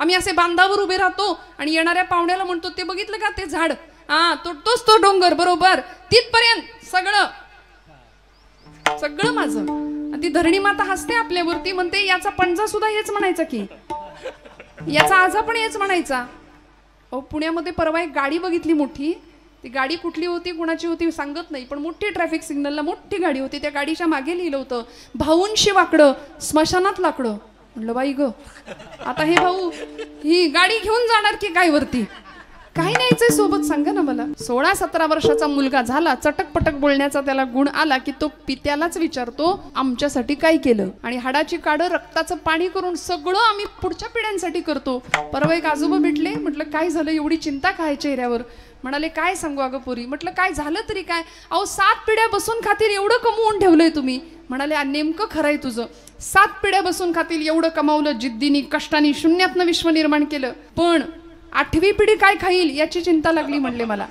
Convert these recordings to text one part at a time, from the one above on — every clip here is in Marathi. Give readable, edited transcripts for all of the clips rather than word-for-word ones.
आम्ही असे बांधावर उभे राहतो आणि येणाऱ्या पाहुण्याला म्हणतो, ते बघितलं का ते झाड, हा तोच तो डोंगर, बरोबर तिथपर्यंत सगळं सगळं माझं. ती धरणी माता हसते आपल्यावरती, म्हणते याचा पणजा सुद्धा हेच म्हणायचा की, याचा आजा पण हेच म्हणायचा. अहो पुण्यामध्ये परवा एक गाडी बघितली मोठी, ती गाडी कुठली होती कुणाची होती सांगत नाही, पण मोठी ट्रॅफिक सिग्नलला मोठी गाडी होती. त्या गाडीच्या मागे लिहिलं होतं, भाऊंशी वाकडं स्मशानात लाकडं. म्हणलं बाई ग, आता हे भाऊ ही गाडी घेऊन जाणार की काय वरती, काय न्यायचंय सोबत सांगा ना मला. 16-17 वर्षाचा मुलगा झाला, चटकपटक बोलण्याचा त्याला गुण आला की तो पित्यालाच विचारतो आमच्यासाठी काय केलं, आणि हाडाची काढं रक्ताचं पाणी करून सगळं आम्ही पुढच्या पिढ्यांसाठी करतो. परवा एक आजोबा भेटले, म्हटलं काय झालं एवढी चिंता काय चेहऱ्यावर. म्हणाले काय सांगू अगं पोरी. म्हटलं काय झालं तरी काय. अहो 7 पिढ्या बसून खातील एवढं कमवून ठेवलंय तुम्ही. म्हणाले नेमकं खरंय तुझं, 7 पिढ्या बसून खातील एवढं कमावलं, जिद्दीनी कष्टानी शून्यातनं विश्व निर्माण केलं, पण 8वी पिढी काय खाईल याची चिंता लागली म्हणले मला.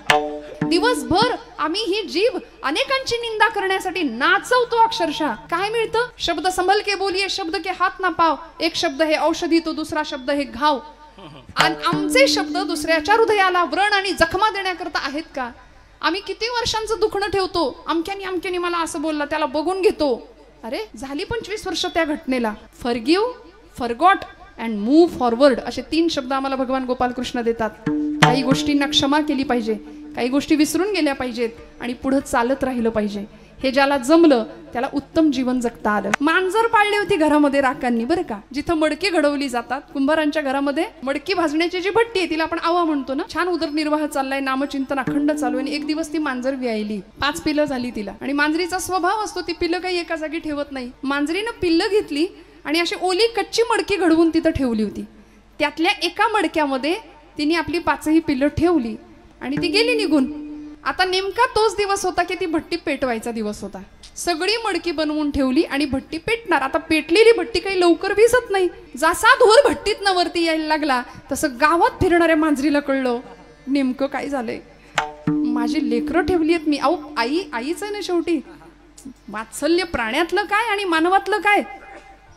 दिवसभर आम्ही ही जीभ अनेकांची निंदा करण्यासाठी नाचवतो अक्षरशः. काय मिळतं, शब्द संभल के बोलिये, शब्द के हात ना पाव, एक शब्द हे औषधी तो दुसरा शब्द हे घाव. आणि आमचे शब्द दुसऱ्याच्या हृदयाला व्रण आणि जखमा देण्याकरता आहेत का. आम्ही किती वर्षांचं दुखणं ठेवतो, अमक्यानी मला असं बोलला त्याला बघून घेतो. अरे झाली 25 वर्ष त्या घटनेला. Forgive, forgot and move forward असे 3 शब्द आम्हाला भगवान गोपालकृष्ण देतात. काही गोष्टींना क्षमा केली पाहिजे, काही गोष्टी विसरून गेल्या पाहिजेत आणि पुढे चालत राहिलं पाहिजे. हे ज्याला जमलं त्याला उत्तम जीवन जगता आलं. मांजर पाळली होती घरामध्ये राकांनी बरं का, जिथं मडकी घडवली जातात. कुंभारांच्या घरामध्ये मडकी भाजण्याची जी भट्टी आहे तिला आपण आवा म्हणतो ना. छान उदरनिर्वाह चाललाय, नामचिंतन अखंड चालू आहे. एक दिवस ती मांजर व्यायली, 5 पिल्लं झाली तिला. आणि मांजरीचा स्वभाव असतो ती पिल्लं काही एका जागी ठेवत नाही. मांजरीनं पिल्लं घेतली आणि अशी ओली कच्ची मडकी घडवून तिथं ठेवली होती. त्यातल्या एका मडक्यामध्ये तिने आपली 5ही पिल्लं ठेवली आणि ती गेली निघून. आता नेमका तोच दिवस होता की ती भट्टी पेटवायचा दिवस होता. सगळी मडकी बनवून ठेवली आणि भट्टी पेटणार. आता पेटलेली भट्टी काही लवकर विझत नाही. जसा धूर भट्टीतनं वरती यायला लागला तसं गावात फिरणाऱ्या मांजरीला कळलं नेमकं काय झालंय. माझी लेकरं ठेवली आहेत मी. अहो आईच आहे ना शेवटी. वात्सल्य प्राण्यातलं काय आणि मानवातलं काय.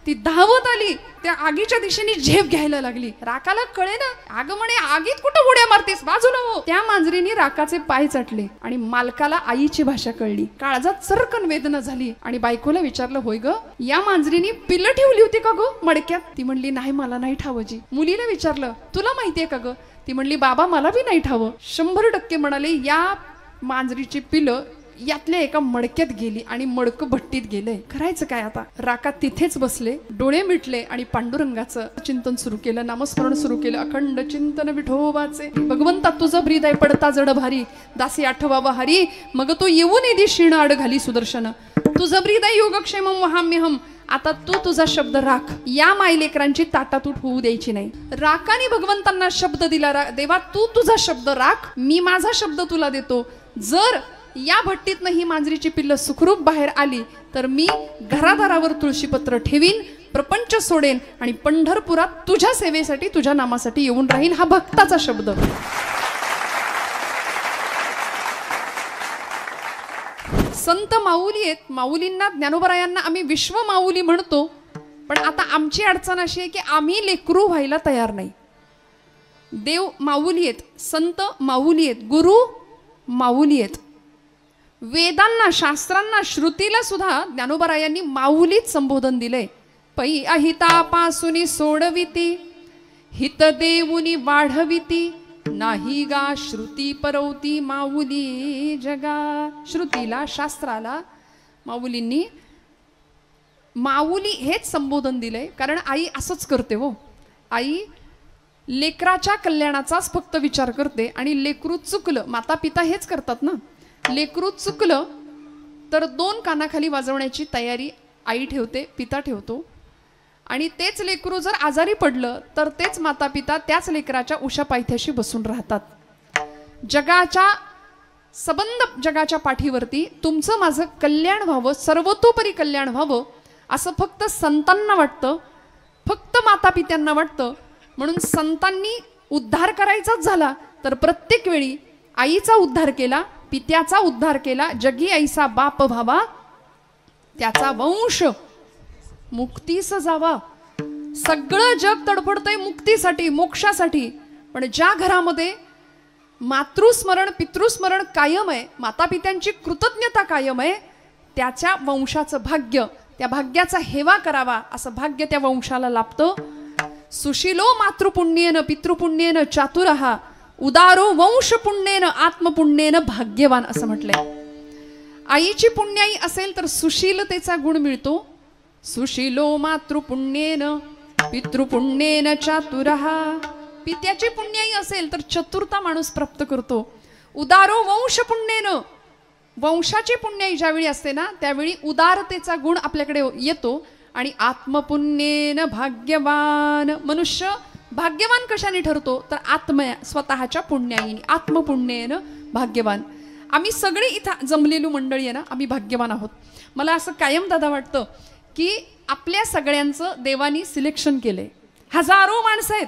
ती धावत आली, त्या आगीच्या दिशेने झेप घ्यायला लागली. राकाला कळे ना, अगं म्हणे आगीत कुठं उड्या मारतेस, बाजूला हो. त्या मांजरीने राकाचे पाय चाटले आणि मालकाला आईची भाषा कळली. काळजात चरकन वेदना झाली आणि बायकोला विचारलं, होय ग या मांजरीने पिल्लं ठेवली होती का ग मडक्यात. ती म्हणली नाही मला नाही ठावजी. मुलीला विचारलं तुला माहितीये का ग. ती म्हणली बाबा मला बी नाही ठावं. 100% म्हणाले या मांजरीची पिलं यातल्या एका मडक्यात गेली आणि मडकं भट्टीत गेलंय. करायचं काय आता. राकात तिथेच बसले, डोळे मिटले आणि पांडुरंगाचं चिंतन सुरू केलं, नामस्मरण सुरू केलं. अखंड चिंतन विठोबाचे. भगवंता तुझं हृदय पडता जड भारी, दासी आठवावा हरी, मग तो येऊन येदी क्षीण आड घाली सुदर्शन. तुझं हृदय योगक्षेमम वहाम्यहम. आता तू तुझा शब्द राख, या मायलेकरांची ताटातूट होऊ द्यायची नाही. राकाने भगवंतांना शब्द दिला, देवा तू तुझा शब्द राख, मी माझा शब्द तुला देतो. जर या भट्टीतनं ही मांजरीची पिल्लं सुखरूप बाहेर आली तर मी घरादारावर तुळशीपत्र ठेवीन, प्रपंच सोडेन आणि पंढरपुरात तुझ्या सेवेसाठी तुझ्या नामासाठी येऊन राहीन. हा भक्ताचा शब्द. संत माऊली आहेत. माऊलींना, ज्ञानोबरायांना आम्ही विश्व माऊली म्हणतो. पण आता आमची अडचण अशी आहे की आम्ही लेकरू व्हायला तयार नाही. देव माऊली आहेत, संत माऊली आहेत, गुरु माऊली आहेत. वेदांना, शास्त्रांना, श्रुतीला सुद्धा ज्ञानोबरायांनी माऊलीत संबोधन दिले. पै अहितापासून सोडविती, हित देऊनी वाढविती, नाही गा श्रुती परवती माऊली जगा. श्रुतीला, शास्त्राला माऊलींनी माऊली हेच संबोधन दिलंय. कारण आई असंच करते हो. आई लेकराच्या कल्याणाचाच फक्त विचार करते आणि लेकरू चुकलं, माता पिता हेच करतात ना. लेकरू चुकलं तर 2 कानाखाली वाजवण्याची तयारी आई ठेवते, पिता ठेवतो. आणि तेच लेकरू जर आजारी पडलं तर तेच माता पिता त्याच लेकराच्या उशा पायथ्याशी बसून राहतात. जगाच्या सबंध जगाच्या पाठीवरती तुमचं माझं कल्याण व्हावं, सर्वतोपरी कल्याण व्हावं असं फक्त संतांना वाटतं, फक्त माता पित्यांना वाटतं. म्हणून संतांनी उद्धार करायचाच झाला तर प्रत्येक वेळी आईचा उद्धार केला, पित्याचा उद्धार केला. जगी ऐसा बाप व्हावा, त्याचा वंश मुक्तीस जावा. सगळं जग तडफडतंय मुक्तीसाठी, मोक्षासाठी, पण ज्या घरामध्ये मातृस्मरण पितृस्मरण कायम आहे, माता पित्यांची कृतज्ञता कायम आहे, त्याच्या वंशाचं भाग्य, त्या भाग्याचा हेवा करावा असं भाग्य त्या वंशाला लाभतं. सुशीलो मातृपुण्येन पितृपुण्येन चातुरः उदारो वंशपुण्येन आत्मपुण्येन भाग्यवान असं म्हटलंय. आईची पुण्याई असेल तर सुशीलतेचा गुण मिळतो. सुशीलो मातृपुण्येन पितृपुण्येन चातुरः. पित्याची पुण्याई असेल तर चतुरता माणूस प्राप्त करतो. उदारो वंशपुण्येन, वंशाची पुण्याई ज्यावेळी असते ना त्यावेळी उदारतेचा गुण आपल्याकडे येतो. आणि आत्मपुण्येन भाग्यवान, मनुष्य भाग्यवान कशाने ठरतो तर स्वतःच्या पुण्याईने, आत्मपुण्येन भाग्यवान. आम्ही सगळे इथं जमलेली मंडळी आहे ना, आम्ही भाग्यवान आहोत. मला असं कायम दादा वाटतं की आपल्या सगळ्यांचं देवानी सिलेक्शन केलंय. हजारो माणसं आहेत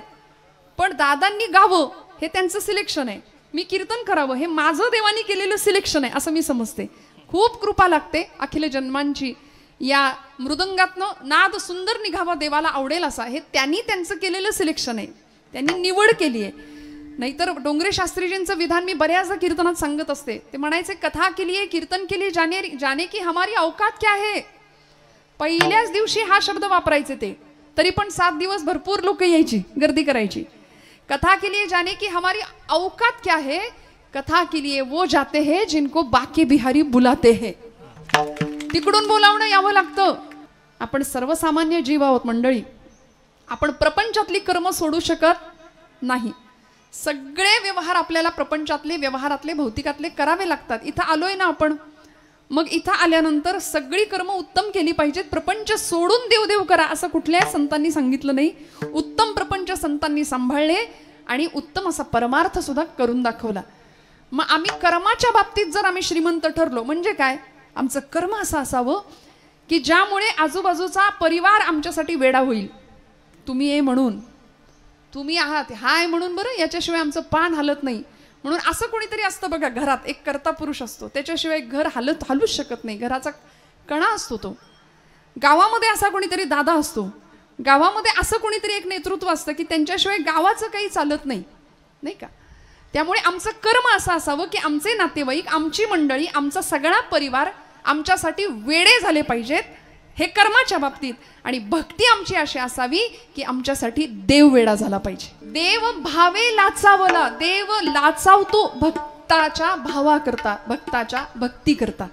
पण दादांनी गावं हे त्यांचं सिलेक्शन आहे. मी कीर्तन करावं हे माझं देवानी केलेलं सिलेक्शन आहे असं मी समजते. खूप कृपा लागते अखिल जन्मांची. या मृदंगातनं नाद सुंदर निघावा देवाला आवडेल असा हे त्यांनी त्यांचं केलेलं सिलेक्शन आहे, त्यांनी निवड केली आहे. नाहीतर डोंगरे शास्त्रीजींचं विधान मी बऱ्याचदा कीर्तनात सांगत असते. ते म्हणायचे कथा केली आहे कीर्तन केली जाने की हमारी औकात क्या है. पहिल्याच दिवशी हा शब्द वापरायचे ते, तरी पण 7 दिवस भरपूर लोक यायची, गर्दी करायची. कथा के लिए जाने की हमारी औकात क्या है, कथा के लिए वो जाते हैं जिनको बाके बिहारी बुलाते हैं. तिकडून बोलावणं यावं लागतं. आपण सर्वसामान्य जीव आहोत मंडळी. आपण प्रपंचातली कर्म सोडू शकत नाही. सगळे व्यवहार आपल्याला प्रपंचातले व्यवहारातले भौतिकातले करावे लागतात. इथं आलोय ना आपण, मग इथं आल्यानंतर सगळी कर्म उत्तम केली पाहिजेत. प्रपंच सोडून देवदेव करा असं कुठल्याच संतांनी सांगितलं नाही. उत्तम प्रपंच संतांनी सांभाळले आणि उत्तम असा परमार्थ सुद्धा करून दाखवला. मग आम्ही कर्माच्या बाबतीत जर आम्ही श्रीमंत ठरलो म्हणजे काय, आमचं कर्म असं असावं की ज्यामुळे आजूबाजूचा परिवार आमच्यासाठी वेडा होईल. तुम्ही ये म्हणून, तुम्ही आहात हाय म्हणून, बरं याच्याशिवाय आमचं पान हलत नाही म्हणून. असं कोणीतरी असतं बघा घरात, एक कर्ता पुरुष असतो, त्याच्याशिवाय घर हलूच शकत नाही, घराचा कणा असतो तो. गावामध्ये असा कोणीतरी दादा असतो, गावामध्ये असं कोणीतरी एक नेतृत्व असतं की त्यांच्याशिवाय गावाचं काही चालत नाही, नाही का. त्यामुळे आमचं कर्म असं असावं की आमचे नातेवाईक, आमची मंडळी, आमचा सगळा परिवार आमच्यासाठी वेडे झाले पाहिजेत, हे कर्माच्या बाबतीत. आणि भक्ती आमची अशी असावी की आमच्यासाठी देव वेडा झाला पाहिजे. देव भावे लाचावला, देव लाचावतो भक्ताच्या भावाकरता, भक्ताच्या भक्ती करता.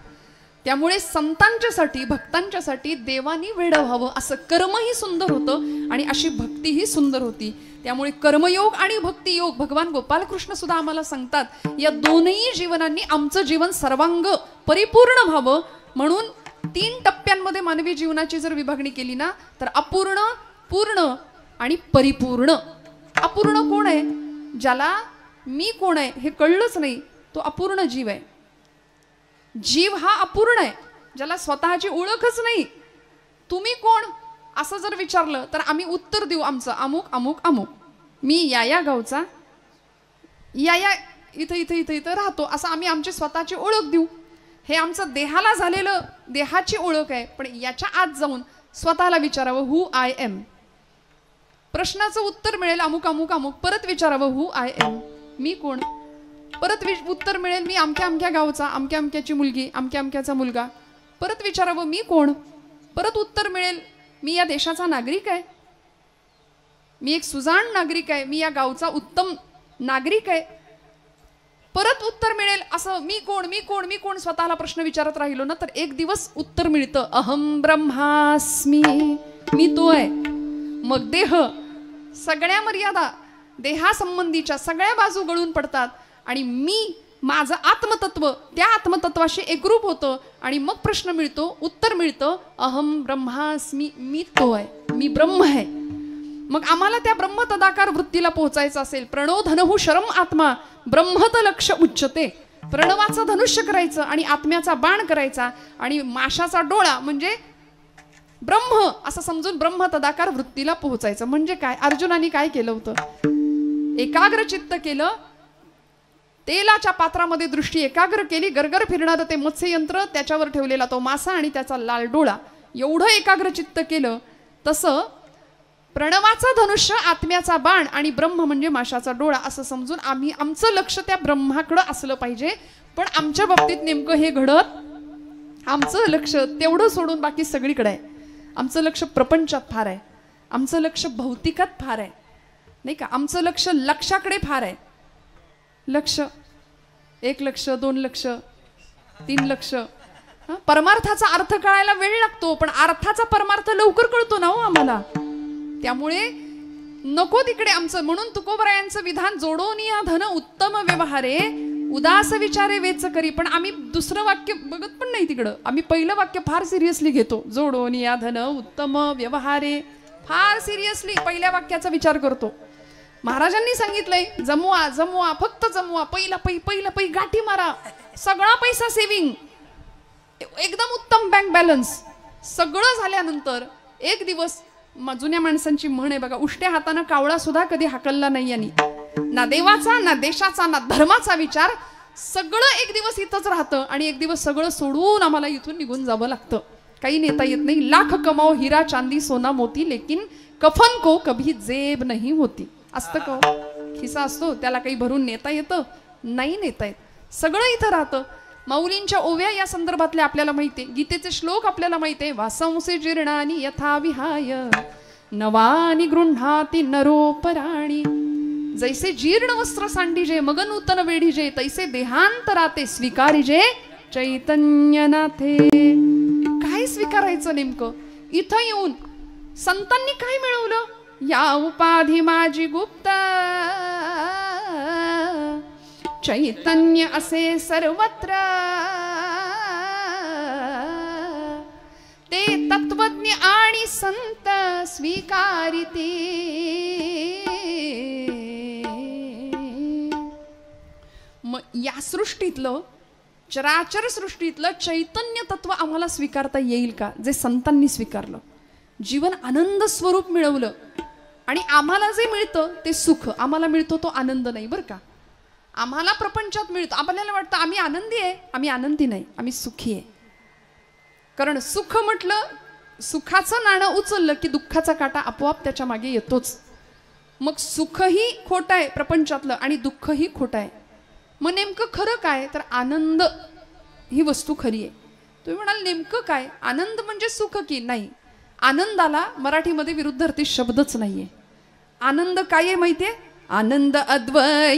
त्यामुळे संतांच्यासाठी भक्तांच्यासाठी देवानी वेडं व्हावं असं कर्मही सुंदर होतं आणि अशी भक्तीही सुंदर होती. त्यामुळे कर्मयोग आणि भक्तियोग भगवान गोपालकृष्ण सुद्धा आम्हाला सांगतात, या दोनही जीवनांनी आमचं जीवन सर्वांग परिपूर्ण व्हावं. म्हणून 3 टप्प्यांमध्ये मानवी जीवनाची जर विभागणी केली ना तर अपूर्ण, पूर्ण आणि परिपूर्ण. अपूर्ण कोण आहे, ज्याला मी कोण आहे हे कळलंच नाही, तो अपूर्ण जीव आहे. जीव हा अपूर्ण आहे, ज्याला स्वतःची ओळखच नाही. तुम्ही कोण असं जर विचारलं तर आम्ही उत्तर देऊ आमचं अमुक अमुक अमुक. मी या गावचा, या इथं इथं इथं इथं राहतो, असं आम्ही आमची स्वतःची ओळख देऊ. हे आमचं देहाला झालेलं देहाची ओळख आहे. पण याच्या आत जाऊन स्वतःला विचारावं हू आय एम. प्रश्नाचं उत्तर मिळेल अमुक अमुक अमुक. परत विचारावं हू आय एम, मी कोण. परत उत्तर मिळेल मी अमक्या अमक्या गावचा, अमक्या अमक्याची मुलगी, अमक्या अमक्याचा मुलगा. परत विचारावं मी कोण. परत उत्तर मिळेल मी या देशाचा नागरिक आहे, मी एक सुजाण नागरिक आहे, मी या गावचा उत्तम नागरिक आहे. परत उत्तर मिळेल असं मी कोण मी कोण मी कोण. स्वतःला प्रश्न विचारत राहिलो ना तर एक दिवस उत्तर मिळतं अहम ब्रह्मास्मी, मी तो आहे. मग देह, सगळ्या मर्यादा देहासंबंधीच्या सगळ्या बाजू गळून पडतात आणि मी, माझं आत्मतत्व त्या आत्मतत्वाशी एकरूप होतं. आणि मग प्रश्न मिळतो, उत्तर मिळतं अहम ब्रह्मास्मी, मी तो आहे, मी ब्रह्म आहे. मग आम्हाला त्या ब्रह्म तदाकार वृत्तीला पोहोचायचं असेल, प्रणो धनहु शरम आत्मा ब्रह्मत लक्ष उच्चते. प्रणवाचं धनुष्य करायचं आणि आत्म्याचा बाण करायचा आणि माशाचा डोळा म्हणजे ब्रह्म असं समजून ब्रह्म तदाकार वृत्तीला पोहोचायचं. म्हणजे काय, अर्जुनाने काय केलं होतं, एकाग्र चित्त केलं, तेलाच्या पात्रामध्ये दृष्टी एकाग्र केली, गरगर फिरणारं ते मत्स्ययंत्र, त्याच्यावर ठेवलेला तो मासा आणि त्याचा लाल डोळा, एवढं एकाग्र चित्त केलं. तसं प्रणवाचा धनुष्य आत्म्याचा बाण आणि ब्रह्म म्हणजे माशाचा डोळा असं समजून आम्ही आमचं लक्ष त्या ब्रह्माकडं असलं पाहिजे. पण आमच्या बाबतीत नेमकं हे घडत, आमचं लक्ष तेवढं सोडून बाकी सगळीकडे आहे. आमचं लक्ष प्रपंचात फार आहे, आमचं लक्ष भौतिकात फार आहे, नाही का. आमचं लक्ष लक्षाकडे फार आहे. लक्ष 1 लक्ष 2 लक्ष 3 लक्ष. परमार्थाचा अर्थ कळायला वेळ लागतो, पण अर्थाचा परमार्थ लवकर कळतो ना हो आम्हाला. त्यामुळे नको तिकडे आमचं. म्हणून तुकोबरायांचं विधान, जोडोनिया धन उत्तम व्यवहारे उदास विचारे वेच करी. पण आम्ही दुसरं वाक्य बघत पण नाही तिकडं. आम्ही पहिलं वाक्य फार सिरियसली घेतो. जोडोनिया धन उत्तम व्यवहारे, फार सिरियसली पहिल्या वाक्याचा विचार करतो. महाराजांनी सांगितलंय जमवा जमवा, फक्त जमवा, पहिला पै गाठी मारा, सगळा पैसा सेविंग, एकदम उत्तम बँक बॅलन्स. सगळं झाल्यानंतर एक दिवस, जुन्या माणसांची म्हण आहे बघा, उष्ट्या हातानं कावळा सुद्धा कधी हाकलला नाही यांनी. ना देवाचा ना देशाचा ना धर्माचा विचार, सगळं एक दिवस इथंच राहतं आणि एक दिवस सगळं सोडून आम्हाला इथून निघून जावं लागतं. काही नेता येत नाही. लाख कमाओ हिरा चांदी सोना मोती, लेकिन कफन को कभी जेब नाही होती. असतं का? खिसा असतो त्याला काही भरून नेता येतं? नाही नेता येत. सगळं इथं राहतं. माऊलींच्या ओव्या या संदर्भातल्या आपल्याला माहितीये, गीतेचे श्लोक आपल्याला माहितीये. वासंसे जीर्णानी यथा विहाय नवानी गृह्णाती नरोपराणी. जैसे जीर्ण वस्त्र सांडिजे मग नूतन वेढीजे, तैसे देहांतराते स्वीकारिजे चैतन्यनाथे. काय स्वीकारायचं नेमकं? इथं येऊन संतांनी काय मिळवलं? या उपाधी माझी गुप्त, चैतन्य असे सर्वत्र, ते तत्वज्ञ आणि संत स्वीकारिते. मग या सृष्टीतलं, चराचर सृष्टीतलं चैतन्य तत्व आम्हाला स्वीकारता येईल का? जे संतांनी स्वीकारलं, जीवन आनंद स्वरूप मिळवलं. आणि आम्हाला जे मिळतं ते सुख, आम्हाला मिळतो तो आनंद नाही बरं का. आम्हाला प्रपंचात मिळतो, आपल्याला वाटतं आम्ही आनंदी आहे. आम्ही आनंदी नाही, आम्ही सुखी आहे. कारण सुख म्हटलं, सुखाचं नाणं उचललं की दुःखाचा काटा आपोआप त्याच्या मागे येतोच. मग सुखही खोटं आहे प्रपंचातलं आणि दुःखही खोटं आहे. मग नेमकं खरं काय? तर आनंद ही वस्तू खरी आहे. तुम्ही म्हणाल नेमकं काय? आनंद म्हणजे सुख की नाही? आनंदाला मराठीमध्ये विरुद्धार्थी शब्दच नाहीये. आनंद काय आहे माहितीये? आनंद अद्वय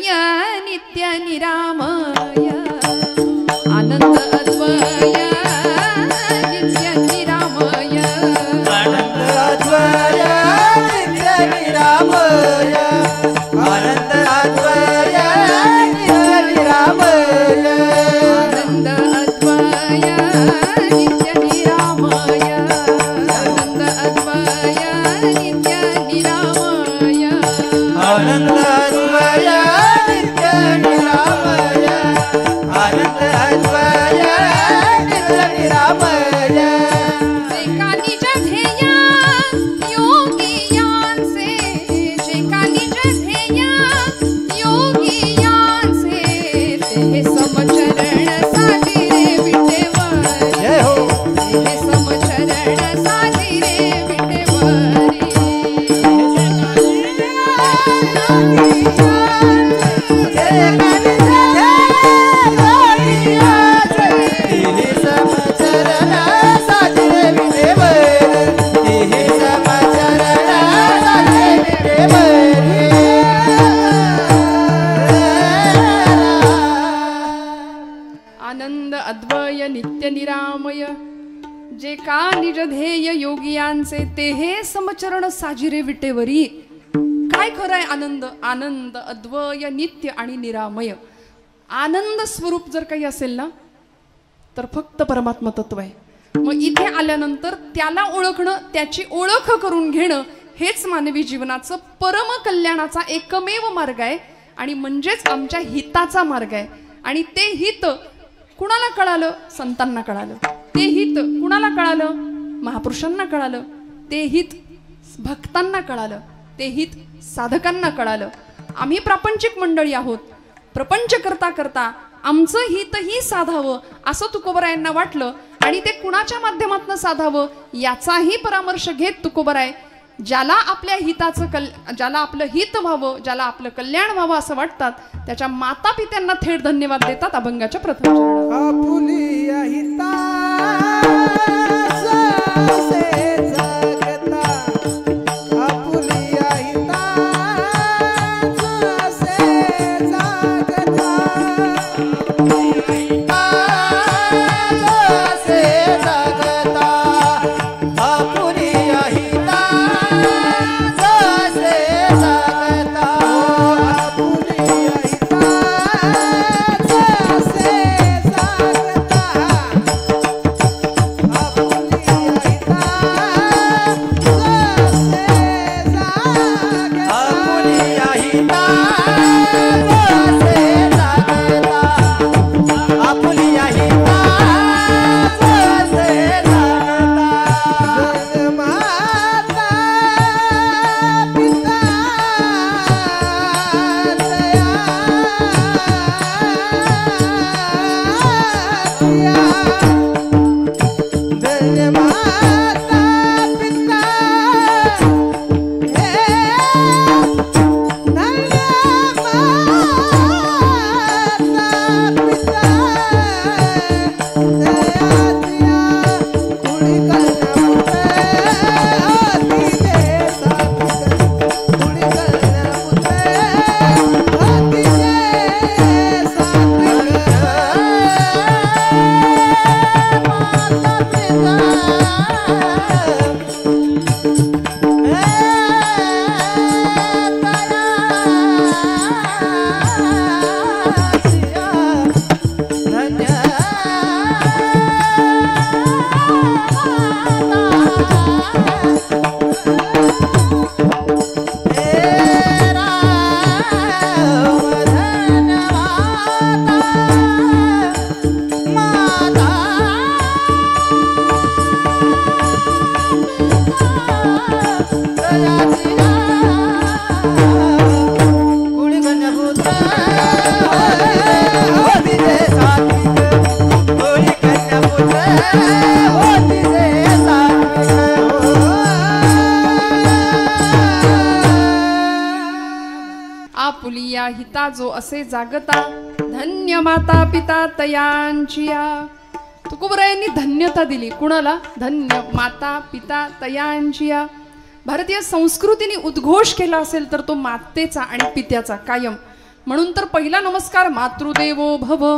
नित्य निरामय. आनंद अद्वय नित्य निरामय. आनंद अद्वय नित्य निरामय. आनंद अद्वय नित्य निरामय. आनंद अद्वय नित्य निरामय. आनंद अद्वय नित्य निरामय. आनंद अद्वय नित्य निरामय. आनंद अद्वय नित्य निरामय. जे का निज ध्येय योगियांचे, जे का निज ध्येय योगियांचे, ते समचरण साजिरे विटेवरी. जय हो. ते समचरण साजिरे विटेवरी. आनंद अद्वय नित्य निरामय. जे का निज ध्येय योगियांचे, ते हे समचरण साजिरे विटेवरी. काय खरं आहे आनंद? आनंद अद्वय नित्य आणि निरामय. आनंद स्वरूप जर काही असेल ना, तर फक्त परमात्मा तत्व आहे. मग इथे आल्यानंतर त्याला ओळखणं, त्याची ओळख करून घेणं, हेच मानवी जीवनाचं परम कल्याणाचा एकमेव मार्ग आहे. आणि म्हणजेच आमच्या हिताचा मार्ग आहे. आणि ते हित कुणाला कळालं? संतांना कळालं. ते हित कुणाला कळालं? महापुरुषांना कळालं. ते हित भक्तांना कळालं. ते हित साधकांना कळालं. आम्ही प्रापंचिक मंडळी आहोत. प्रपंच करता करता आमचं हितही साधावं असं तुकोबरायांना वाटलं. आणि ते कुणाच्या माध्यमातून साधावं याचाही परामर्श घेत तुकोबराय ज्याला आपल्या हिताचं ज्याला आपलं हित व्हावं, ज्याला आपलं कल्याण व्हावं असं वाटतात, त्याच्या माता पित्यांना थेट धन्यवाद देतात अभंगाच्या प्रथम चरणात. आपुलिया हिताचे जगता, आपुलिया हिताचे जगता, जसे जगता, आपुलिया हिता जसे जगता, आपुलिया हिता जसे जगता, आपुलिया हिता आपुलिया हिता जो असे जागता, धन्य माता पिता तयांचिया. तुकोबरायांनी धन्यता दिली कुणाला? धन्य माता पिता तयांचिया. भारतीय संस्कृतीने उद्घोष केला असेल तर तो मातेचा आणि पित्याचा कायम. म्हणून तर पहिला नमस्कार मातृदेवो भव,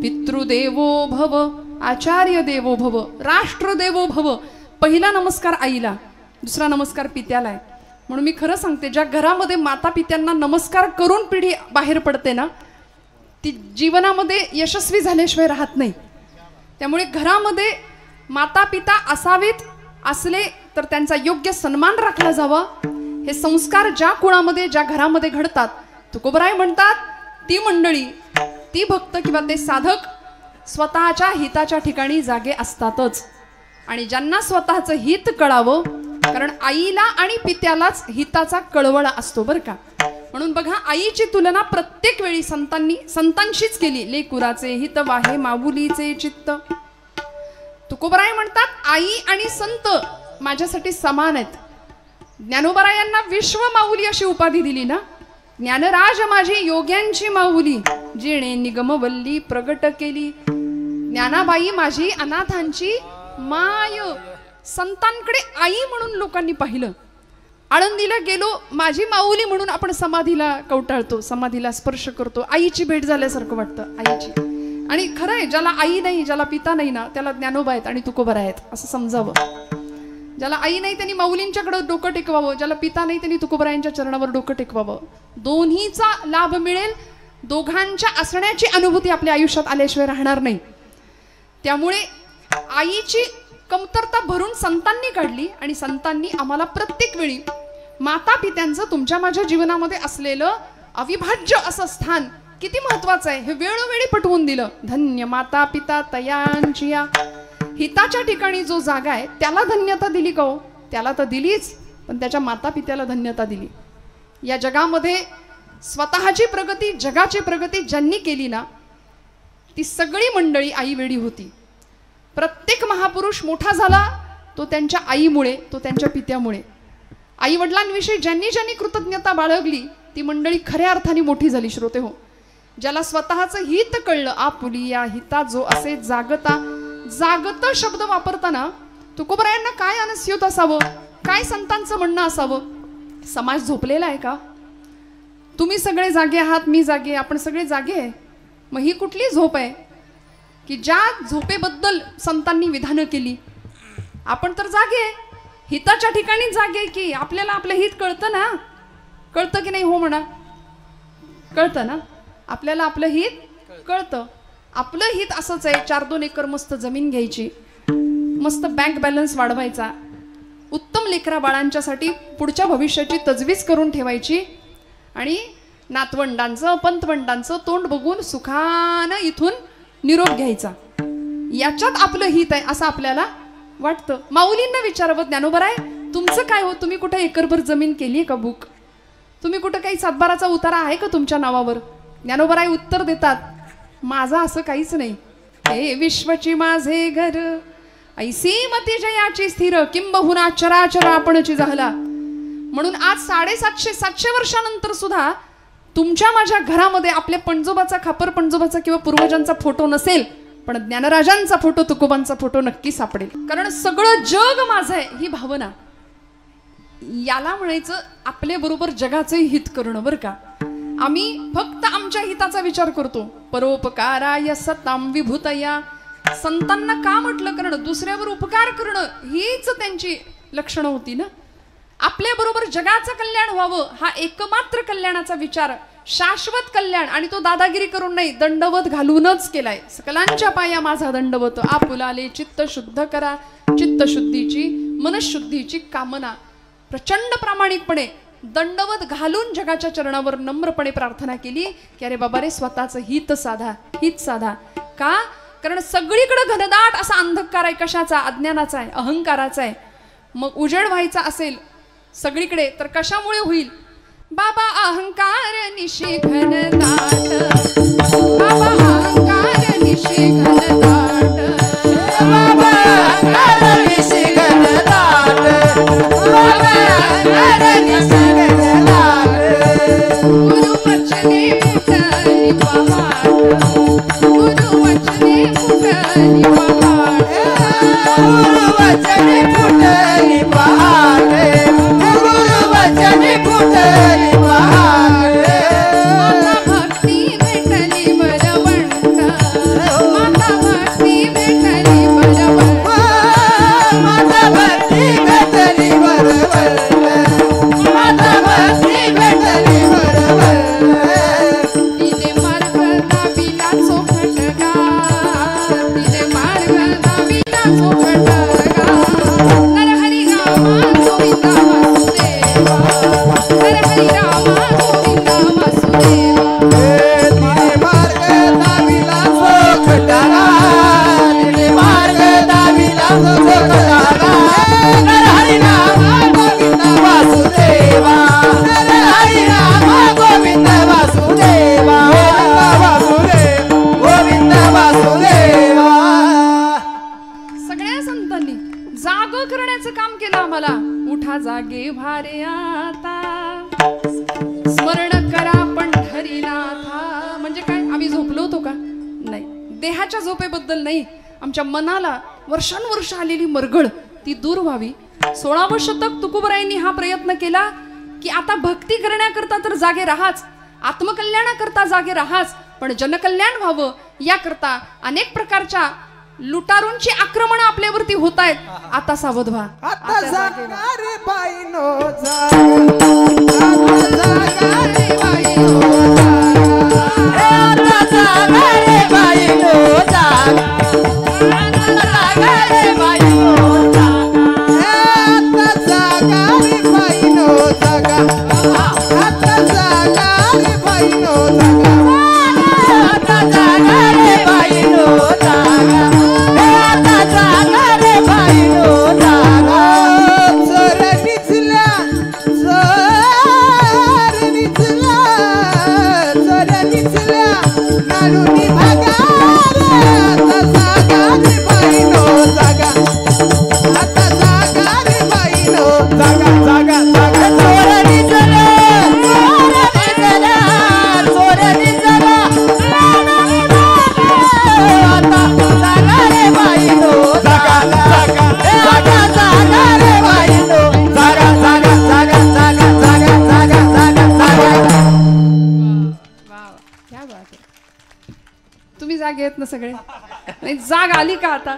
पितृदेवो भव, आचार्य देवो भव, राष्ट्रदेवो भव. पहिला नमस्कार आईला, दुसरा नमस्कार पित्याला आहे. म्हणून मी खरं सांगते, ज्या घरामध्ये माता पित्यांना नमस्कार करून पिढी बाहेर पडते ना, ती जीवनामध्ये यशस्वी झाल्याशिवाय राहत नाही. त्यामुळे घरामध्ये माता पिता असावेत, असले तर त्यांचा योग्य सन्मान राखला जावा. हे संस्कार ज्या कुळामध्ये ज्या घरामध्ये घडतात, तुकोबराय म्हणतात ती मंडळी, ती भक्त किंवा ते साधक स्वतःच्या हिताच्या ठिकाणी जागे असतातच. आणि ज्यांना स्वतःचं हित कळावं, कारण आईला आणि पित्यालाच हिताचा कळवळा असतो बरं का. म्हणून बघा, आईची तुलना प्रत्येक वेळी संतांशीच केली. लेकुराचे हित वाहे माऊलीचे चित्त. तुकोबराय म्हणतात आई आणि संत माझ्यासाठी समान आहेत. ज्ञानोबरायांना विश्व माऊली अशी उपाधी दिली ना. ज्ञानराज माझी योग्यांची माऊली, जिणे निगमवल्ली प्रगट केली. ज्ञानाबाई माझी अनाथांची माय. संतांकडे आई म्हणून लोकांनी पाहिलं. आळंदीला गेलो, माझी माऊली म्हणून आपण समाधीला कवटाळतो, समाधीला स्पर्श करतो, आईची भेट झाल्यासारखं वाटतं आईची. आणि खरं आहे, ज्याला आई नाही, ज्याला पिता नाही ना, त्याला ज्ञानोबा आहेत आणि तुकोबरा आहेत असं समजावं. ज्याला आई नाही त्यांनी माऊलींच्याकडे डोकं टेकवावं, ज्याला पिता नाही त्यांनी तुकोबरायांच्या चरणावर डोकं टेकवावं. दोन्हीचा लाभ मिळेल. दोघांच्या असण्याची अनुभूती आपल्या आयुष्यात आल्याशिवाय राहणार नाही. त्यामुळे आईची कमतरता भरून संतांनी काढली आणि संतांनी आम्हाला प्रत्येक वेळी माता पित्यांचं तुमच्या माझ्या जीवनामध्ये असलेलं अविभाज्य असं स्थान किती महत्वाचं आहे हे वेळोवेळी पटवून दिलं. धन्य माता पिता तयांचिया. हिताच्या ठिकाणी जो जागा आहे त्याला धन्यता दिली का हो? त्याला तर दिलीच, पण त्याच्या माता पित्याला धन्यता दिली. या जगामध्ये स्वतःची प्रगती, जगाची प्रगती ज्यांनी केली ना, ती सगळी मंडळी आई वेळी होती. प्रत्येक महापुरुष मोठा झाला तो त्यांच्या आईमुळे, तो त्यांच्या पित्यामुळे. आई वडिलांविषयी ज्यांनी ज्यांनी कृतज्ञता बाळगली ती मंडळी खऱ्या अर्थाने मोठी झाली. श्रोते हो, ज्याला स्वतःचं हित कळलं, आपुलिया हिता जो असे जागता. जागत शब्द वापरताना तुकोबरायांना काय अनस्यूत असावं, काय संतांचं म्हणणं असावं. समाज झोपलेला आहे का? तुम्ही सगळे जागे आहात, मी जागे, आपण सगळे जागे आहे. मग ही कुठली झोप आहे की ज्या झोपेबद्दल संतांनी विधानं केली? आपण तर जागे आहे, हिताच्या ठिकाणी जागे की आपल्याला आपलं हित कळतं ना? कळतं की नाही? हो म्हणा, कळतं ना? आपल्याला आपलं हित कळतं. आपलं हित असंच आहे, 4-2 एकर मस्त जमीन घ्यायची, मस्त बँक बॅलन्स वाढवायचा, उत्तम लेकरा बाळांच्यासाठी पुढच्या भविष्याची तजवीज करून ठेवायची आणि नातवंडांचं पंतवंडांचं तोंड बघून सुखानं इथून निरोप घ्यायचा. याच्यात आपलं हित आहे असं आपल्याला वाटतं. माऊलींना विचारावं, ज्ञानोबराय तुमचं काय हो? तुम्ही कुठे एकरभर जमीन केली आहे का बुक? तुम्ही कुठं काही सातबाराचा उतारा आहे का तुमच्या नावावर? ज्ञानोबराय उत्तर देतात, माझं असं काहीच नाही. हे विश्वची माझे घर, ऐसी मती जयाची स्थिर, किंबहुना चराचर आपणची झाला. म्हणून आज 750-700 वर्षानंतर सुद्धा तुमच्या माझ्या घरामध्ये आपल्या पणजोबाचा, खापर पणजोबाचा किंवा पूर्वजांचा फोटो नसेल, पण ज्ञानराजांचा फोटो, तुकोबांचा फोटो नक्की सापडेल. कारण सगळं जग माझं आहे ही भावना, याला म्हणायचं आपल्या बरोबर जगाचंही हित करणं. बरं का, आम्ही फक्त आमच्या हिताचा विचार करतो. परोपकाराय सताम विभूतया, संतांना का म्हटलं? करणं, दुसऱ्यावर उपकार करणं हीच त्यांची लक्षणं होती ना. आपल्या बरोबर जगाचं कल्याण व्हावं हा एकमात्र कल्याणाचा विचार, शाश्वत कल्याण. आणि तो दादागिरी करून नाही, दंडवत घालूनच केलाय. सकलांच्या पाया माझा दंडवत, आपुलाले चित्त शुद्ध करा. चित्तशुद्धीची, मनशुद्धीची कामना प्रचंड प्रामाणिकपणे दंडवत घालून जगाच्या चरणावर नम्रपणे प्रार्थना केली की अरे बाबा रे, स्वतःचं हित साधा, हित साधा. का? कारण सगळीकडे घनदाट असा अंधकार आहे. कशाचा? अज्ञानाचा आहे, अहंकाराचा आहे. मग उजेड व्हायचा असेल सगळीकडे तर कशामुळे होईल? बाबा अहंकार निशी घनदाट, बाबा अहंकार निशी घनदाट, बाबा अहंकार निशी घनदाट, बाबा अहंकार निशी घनदाट. गुरु वचने फुटली पहाट, गुरु वचने फुटली पहाट, गुरु वचने फुटली पहाट, गुरु वचने फुटली पहाट. माता भक्ती भेटली बरवंत, माता भक्ती भेटली बरवंत, माता भक्ती भेटली बरवंत, माता भक्ती भेटली बरवंत. तिने मार्ग दाविला चोखटगा, तिने मार्ग दाविला चोखटगा. नरहरी रामा गोविंदा वासुदेवा, नरहरी रामा गोविंदा वासुदेवा. तिने मार्ग दाविला चोखटगा, तिने मार्ग दाविला चोखटगा. नरहरी रामा गोविंदा वासुदेवा, नरहरी रामा गोविंदा वासुदेवा, गोविंदा वासुदेवा. सगळ्या संतांनी जाग करण्याचं काम केलं आम्हाला. उठा जागे भारे आता, स्मरण करा पंढरीनाथा. म्हणजे काय, आम्ही झोपलो होतो का? नाही. देहाच्या झोपेबद्दल नाही, आमच्या मनाला वर्षानुवर्ष आलेली मरगळ ती दूर व्हावी. 16वं शतक तुकोबरायांनी हा प्रयत्न केला की आता भक्ती करण्याकरता तर जागे राहाच, आत्मकल्याणाकरता जागे राहाच, पण जनकल्याण व्हावं याकरता अनेक प्रकारच्या लुटारूंची आक्रमण आपल्यावरती होत आहेत. आता सावध व्हा. आता जागा रे बाईनो जागा, आता जागा रे बाईनो जागा, आता जागा रे बाईनो जागा, आता जागा रे बाईनो जागा, आता जागा रे बाईनो जागा, आता जागा रे बाईनो जागा, आता जागा रे बाईनो जागा, आता जागा रे बाईनो जागा. चोर निचला, चोर निचला, चोर निचला, नाडूनी भागा रे. आता जागा रे बाईनो जागा, आता जागा रे बाईनो जागा, जागा जागा. तुम्ही जागे आहेत ना सगळे? नाही, जाग आली का आता?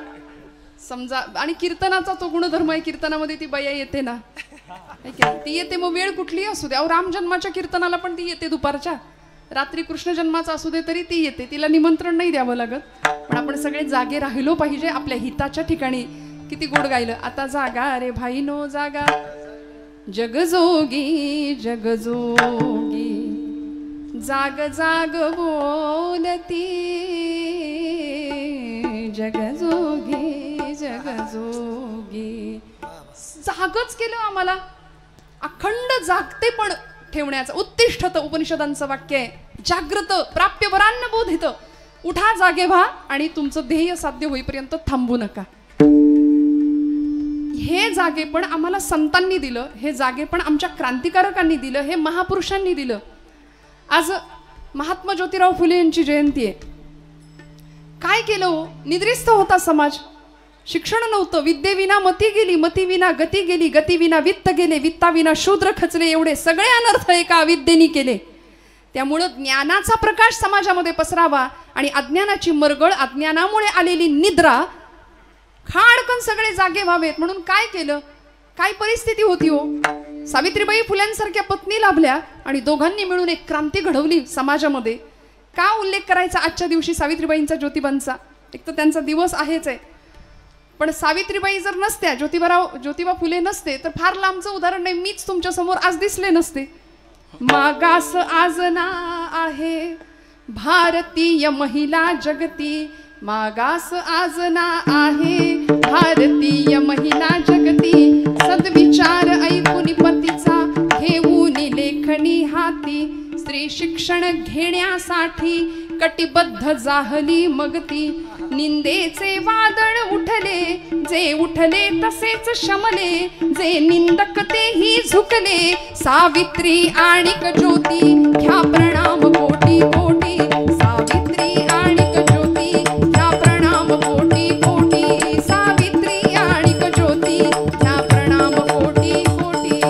समजा. आणि कीर्तनाचा तो गुणधर्म आहे, कीर्तनामध्ये ती बया येते ना, ती येते. मग वेळ कुठलीही असू दे. अहो, राम जन्माच्या कीर्तनाला पण ती येते दुपारच्या. रात्री कृष्ण जन्माचा असू दे तरी ती येते. तिला निमंत्रण नाही द्यावं लागत. पण आपण सगळे जागे राहिलो पाहिजे आपल्या हिताच्या ठिकाणी. किती गोड गायलं. आता जागा रे भाईनो जागा, जगजोगी जगजोगी, जाग जाग बोलती, जगजोगी जगजोगी. जागच केलं आम्हाला. अखंड जागते पण ठेवण्याचं उत्तिष्ठत उपनिषदांचं वाक्य आहे. जागृत प्राप्य वरान्न बोधित. उठा, जागे व्हा आणि तुमचं ध्येय साध्य होईपर्यंत थांबू नका. हे जागेपण आम्हाला संतांनी दिलं, हे जागेपण आमच्या क्रांतिकारकांनी दिलं, हे महापुरुषांनी दिलं. आज महात्मा ज्योतिराव फुले यांची जयंती आहे. काय केलं हो? निद्रिस्त होता समाज. शिक्षण नव्हतं. विद्येविना मती गेली, मतीविना गती गेली, गतीविना वित्त गेले, वित्ताविना शूद्र खचले. एवढे सगळे अनर्थ एका अविद्येने केले. त्यामुळं ज्ञानाचा प्रकाश समाजामध्ये पसरावा आणि अज्ञानाची मरगळ, अज्ञानामुळे आलेली निद्रा खाडकन सगळे जागे व्हावेत म्हणून काय केलं? काय परिस्थिती होती हो? सावित्रीबाई फुल्यांसारख्या पत्नी लाभल्या आणि दोघांनी मिळून एक क्रांती घडवली समाजामध्ये. का उल्लेख करायचा आजच्या दिवशी सावित्रीबाईंचा, ज्योतिबांचा? एक तर त्यांचा दिवस आहेच आहे. पण सावित्रीबाई जर नसत्या, ज्योतिबा फुले नसते, तर फार लांबचं उदाहरण नाही, मीच तुमच्या समोर आज दिसले नसते. मागास आज ना आहे भारतीय महिला जगती, मागास आज ना आहे भारतीय महिला जगती. सद्विचार ऐकून पतीचा घेऊन लेखणी हाती, स्त्री शिक्षण घेण्यासाठी कटिबद्ध जाहली मग ती. निंदेचे वादळ उठले, जे उठले तसेच शमले, जे निंदक तेही झुकले. सावित्री आणिक ज्योती घ्या प्रणाम कोटी कोटी, सावित्री आणिक ज्योती घ्या प्रणाम कोटी कोटी, सावित्री आणिक ज्योती घ्या प्रणाम कोटी कोटी.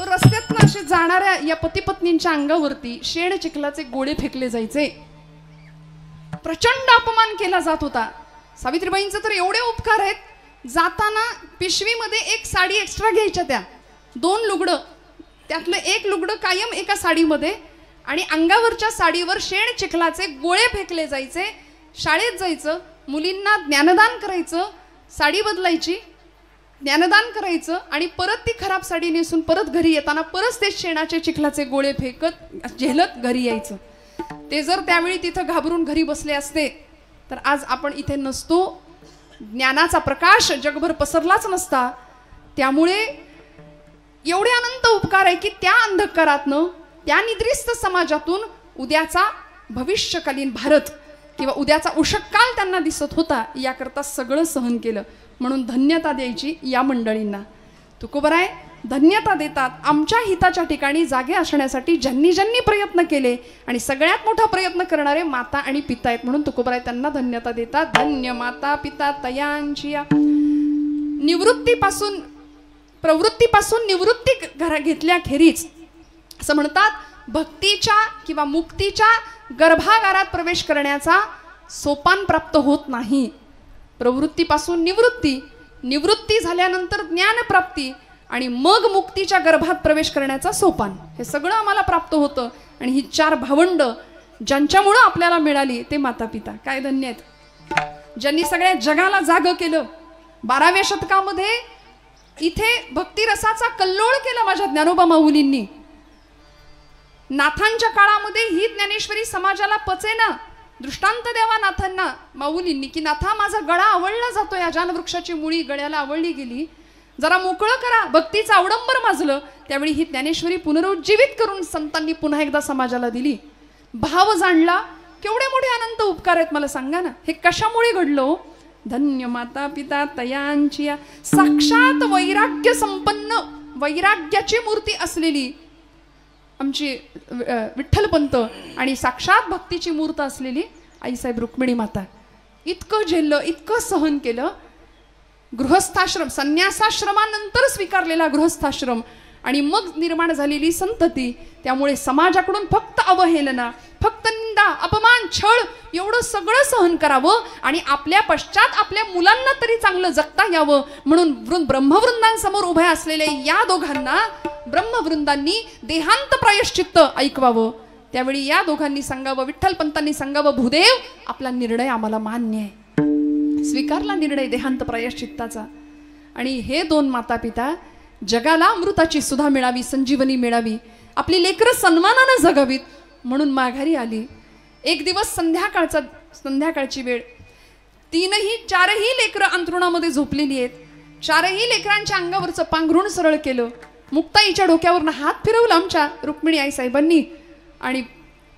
रस्त्यातनं असे जाणाऱ्या या पती पत्नींच्या अंगावरती शेण चिखलाचे गोळे फेकले जायचे. प्रचंड अपमान केला जात होता. सावित्रीबाईंचे तर एवढे उपकार आहेत. जाताना पिशवीमध्ये एक साडी एक्स्ट्रा घ्यायच्या, त्या 2 लुगडं, त्यातलं एक लुगडं कायम एका साडीमध्ये, आणि अंगावरच्या साडीवर शेण चिखलाचे गोळे फेकले जायचे. शाळेत जायचं, मुलींना ज्ञानदान करायचं, साडी बदलायची, ज्ञानदान करायचं आणि परत ती खराब साडी नेसून परत घरी येताना परत ते शेणाचे चिखलाचे गोळे फेकत झेलत घरी यायचं. ते जर त्यावेळी तिथं घाबरून घरी बसले असते तर आज आपण इथे नसतो. ज्ञानाचा प्रकाश जगभर पसरलाच नसता. त्यामुळे एवढे अनंत उपकार आहे की त्या अंधकारातनं, त्या निद्रिस्त समाजातून उद्याचा भविष्यकालीन भारत किंवा उद्याचा उषःकाल त्यांना दिसत होता. याकरता सगळं सहन केलं. म्हणून धन्यता द्यायची या मंडळींना. तुकोबराय धन्यता देतात आमच्या हिताच्या ठिकाणी जागे असण्यासाठी ज्यांनी ज्यांनी प्रयत्न केले, आणि सगळ्यात मोठा प्रयत्न करणारे माता आणि पिता आहेत. म्हणून तुकोबराय त्यांना धन्यता देतात. धन्य माता पिता तयांची. प्रवृत्तीपासून निवृत्ती घेतल्याखेरीज असं म्हणतात, भक्तीच्या किंवा मुक्तीच्या गर्भागारात प्रवेश करण्याचा सोपान प्राप्त होत नाही. प्रवृत्तीपासून निवृत्ती, निवृत्ती झाल्यानंतर ज्ञानप्राप्ती आणि मग मुक्तीच्या गर्भात प्रवेश करण्याचा सोपान, हे सगळं आम्हाला प्राप्त होतं. आणि ही 4 भावंड ज्यांच्यामुळं आपल्याला मिळाली ते माता पिता काय धन्य आहेत, ज्यांनी सगळ्या जगाला जागं केलं. 12व्या शतकामध्ये इथे भक्तिरसाचा कल्लोळ केला माझ्या ज्ञानोबा माऊलींनी. नाथांच्या काळामध्ये ही ज्ञानेश्वरी समाजाला पचेना. दृष्टांत द्यावा नाथांना माऊलींनी की नाथा माझा गळा आवळला जातो, या जान वृक्षाची मुळी गळ्याला आवळली गेली, जरा मोकळं करा. भक्तीचं अवडंबर माजलं. त्यावेळी ही ज्ञानेश्वरी पुनरुज्जीवित करून संतांनी पुन्हा एकदा समाजाला दिली. भाव जाणला. केवढे मोठे अनंत उपकार आहेत मला सांगा ना. हे कशामुळे घडलं? धन्य माता पिता तयांची. साक्षात वैराग्य संपन्न, वैराग्याची मूर्ती असलेली आमची विठ्ठलपंत आणि साक्षात भक्तीची मूर्त असलेली आईसाहेब रुक्मिणी माता. इतकं झेललं, इतकं सहन केलं. गृहस्थाश्रम, संन्यासाश्रमानंतर स्वीकारलेला गृहस्थाश्रम आणि मग निर्माण झालेली संतती. त्यामुळे समाजाकडून फक्त अवहेलना, फक्त निंदा अपमान, छळ एवढं सगळं सहन करावं आणि आपल्या पश्चात आपल्या मुलांना तरी चांगलं जगता यावं म्हणून ब्रह्मवृंदांसमोर उभ्या असलेल्या या दोघांना ब्रह्मवृंदांनी देहांत प्रायश्चित्त ऐकवावं. त्यावेळी या दोघांनी सांगावं, विठ्ठलपंतांनी सांगावं, भूदेव आपला निर्णय आम्हाला मान्य आहे. स्वीकारला निर्णय देहांत प्रायश्चित्ताचा. आणि हे दोन माता पिता जगाला अमृताची सुधा मिळावी, संजीवनी मिळावी, आपली लेकरं सन्मानानं जगावीत म्हणून माघारी आली. एक दिवस संध्याकाळची वेळ, चारही लेकरं अंथरुणामध्ये झोपलेली आहेत. चारही लेकरांच्या अंगावरचं पांघरुण सरळ केलं. मुक्ताईच्या डोक्यावरनं हात फिरवला आमच्या रुक्मिणी आई साहेबांनी आणि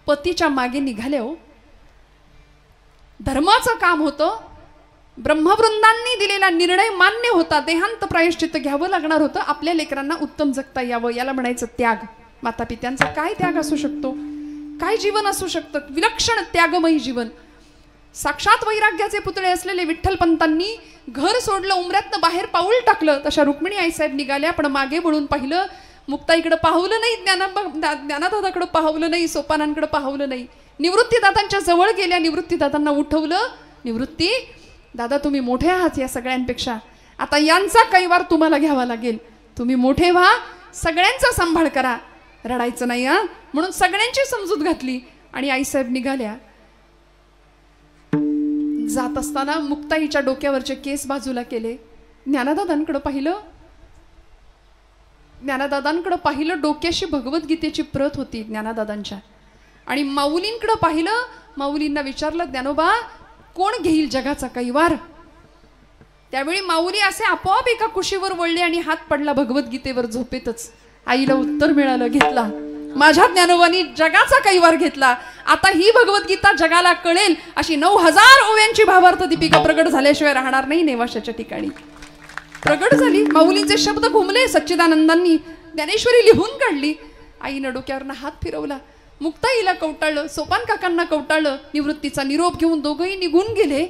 पतीच्या मागे निघाले. हो, धर्माचं काम होतं. ब्रह्मवृंदांनी दिलेला निर्णय मान्य होता. देहांत प्रायश्चित्त घ्यावं लागणार होतं. आपल्या लेकरांना उत्तम जगता यावं, याला म्हणायचं त्याग. माता पित्यांचा काय त्याग असू शकतो, काय जीवन असू शकतं, विलक्षण त्यागमयी जीवन. साक्षात वैराग्याचे पुतळे असलेले विठ्ठलपंतांनी घर सोडलं, उमऱ्यातनं बाहेर पाऊल टाकलं. तशा रुक्मिणी आईसाहेब निघाल्या, पण मागे वळून पाहिलं. मुक्ताईकडे पाहवलं नाही, ज्ञानादादाकडे पाहवलं नाही, सोपानांकडे पाहवलं नाही. निवृत्तीदादांच्या जवळ गेल्या, निवृत्तीदादांना उठवलं. निवृत्ती दादा, तुम्ही मोठे आहात या सगळ्यांपेक्षा, आता यांचा कैवार तुम्हाला घ्यावा लागेल. तुम्ही मोठे व्हा, सगळ्यांचा सांभाळ करा, रडायचं नाही हा. म्हणून सगळ्यांची समजूत घातली आणि आईसाहेब निघाल्या. जात असताना मुक्ताईच्या डोक्यावरचे केस बाजूला केले. ज्ञानदादांकडे पाहिलं. डोक्याशी भगवद्गीतेची प्रत होती ज्ञानदादांच्या. आणि माऊलींकडे पाहिलं. माऊलींना विचारलं, ज्ञानोबा कोण घेईल जगाचा कैवार? त्यावेळी माऊली असे आपोआप एका कुशीवर वळले आणि हात पडला भगवद्गीतेवर झोपेतच. आईला उत्तर मिळालं, घेतला. माझ्या ज्ञानोबानी जगाचा कैवार घेतला. आता ही भगवद्गीता जगाला कळेल अशी 9000 ओव्यांची भावार्थ दीपिका प्रगट झाल्याशिवाय राहणार नाही नेवाशाच्या ठिकाणी. प्रगट झाली. माऊलींचे शब्द घुमले. सच्चिदानंदांनी ज्ञानेश्वरी लिहून काढली. आईनं डोक्यावरनं हात फिरवला. मुक्ताईला कवटाळलं, सोपान काकांना कवटाळलं. निवृत्तीचा निरोप घेऊन दोघंही निघून गेले.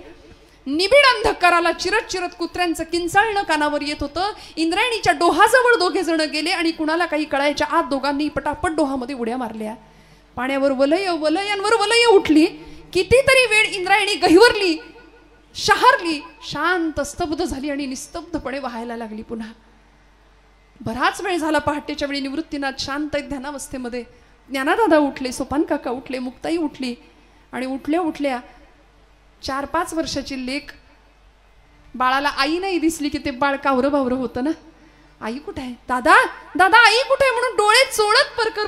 निबिड अंधकाराला चिरत चिरत कुत्र्यांचं किंचाळणं कानावर येत होतं. इंद्रायणीच्या डोहाजवळ दोघे जण गेले आणि कुणाला काही कळायच्या आत दोघांनी पटापट डोहामध्ये उड्या मारल्या. पाण्यावर वलयांवर वलय उठली. कितीतरी वेळ इंद्रायणी गहिवरली, शहारली, शांत स्तब्ध झाली आणि निस्तब्धपणे वाहायला लागली. पुन्हा बराच वेळ झाला. पहाटेच्या वेळी निवृत्तीनाथ शांत ध्यानावस्थेमध्ये. ज्ञानादादा उठले, सोपान काका उठले, मुक्ताई उठली. आणि उठल्या 4-5 वर्षाची लेक. बाळाला आई नाही दिसली की ते बाळ कावरं बावरं होतं ना. आई कुठे आहे, दादा दादा आई कुठे आहे म्हणून डोळे चोळत परकर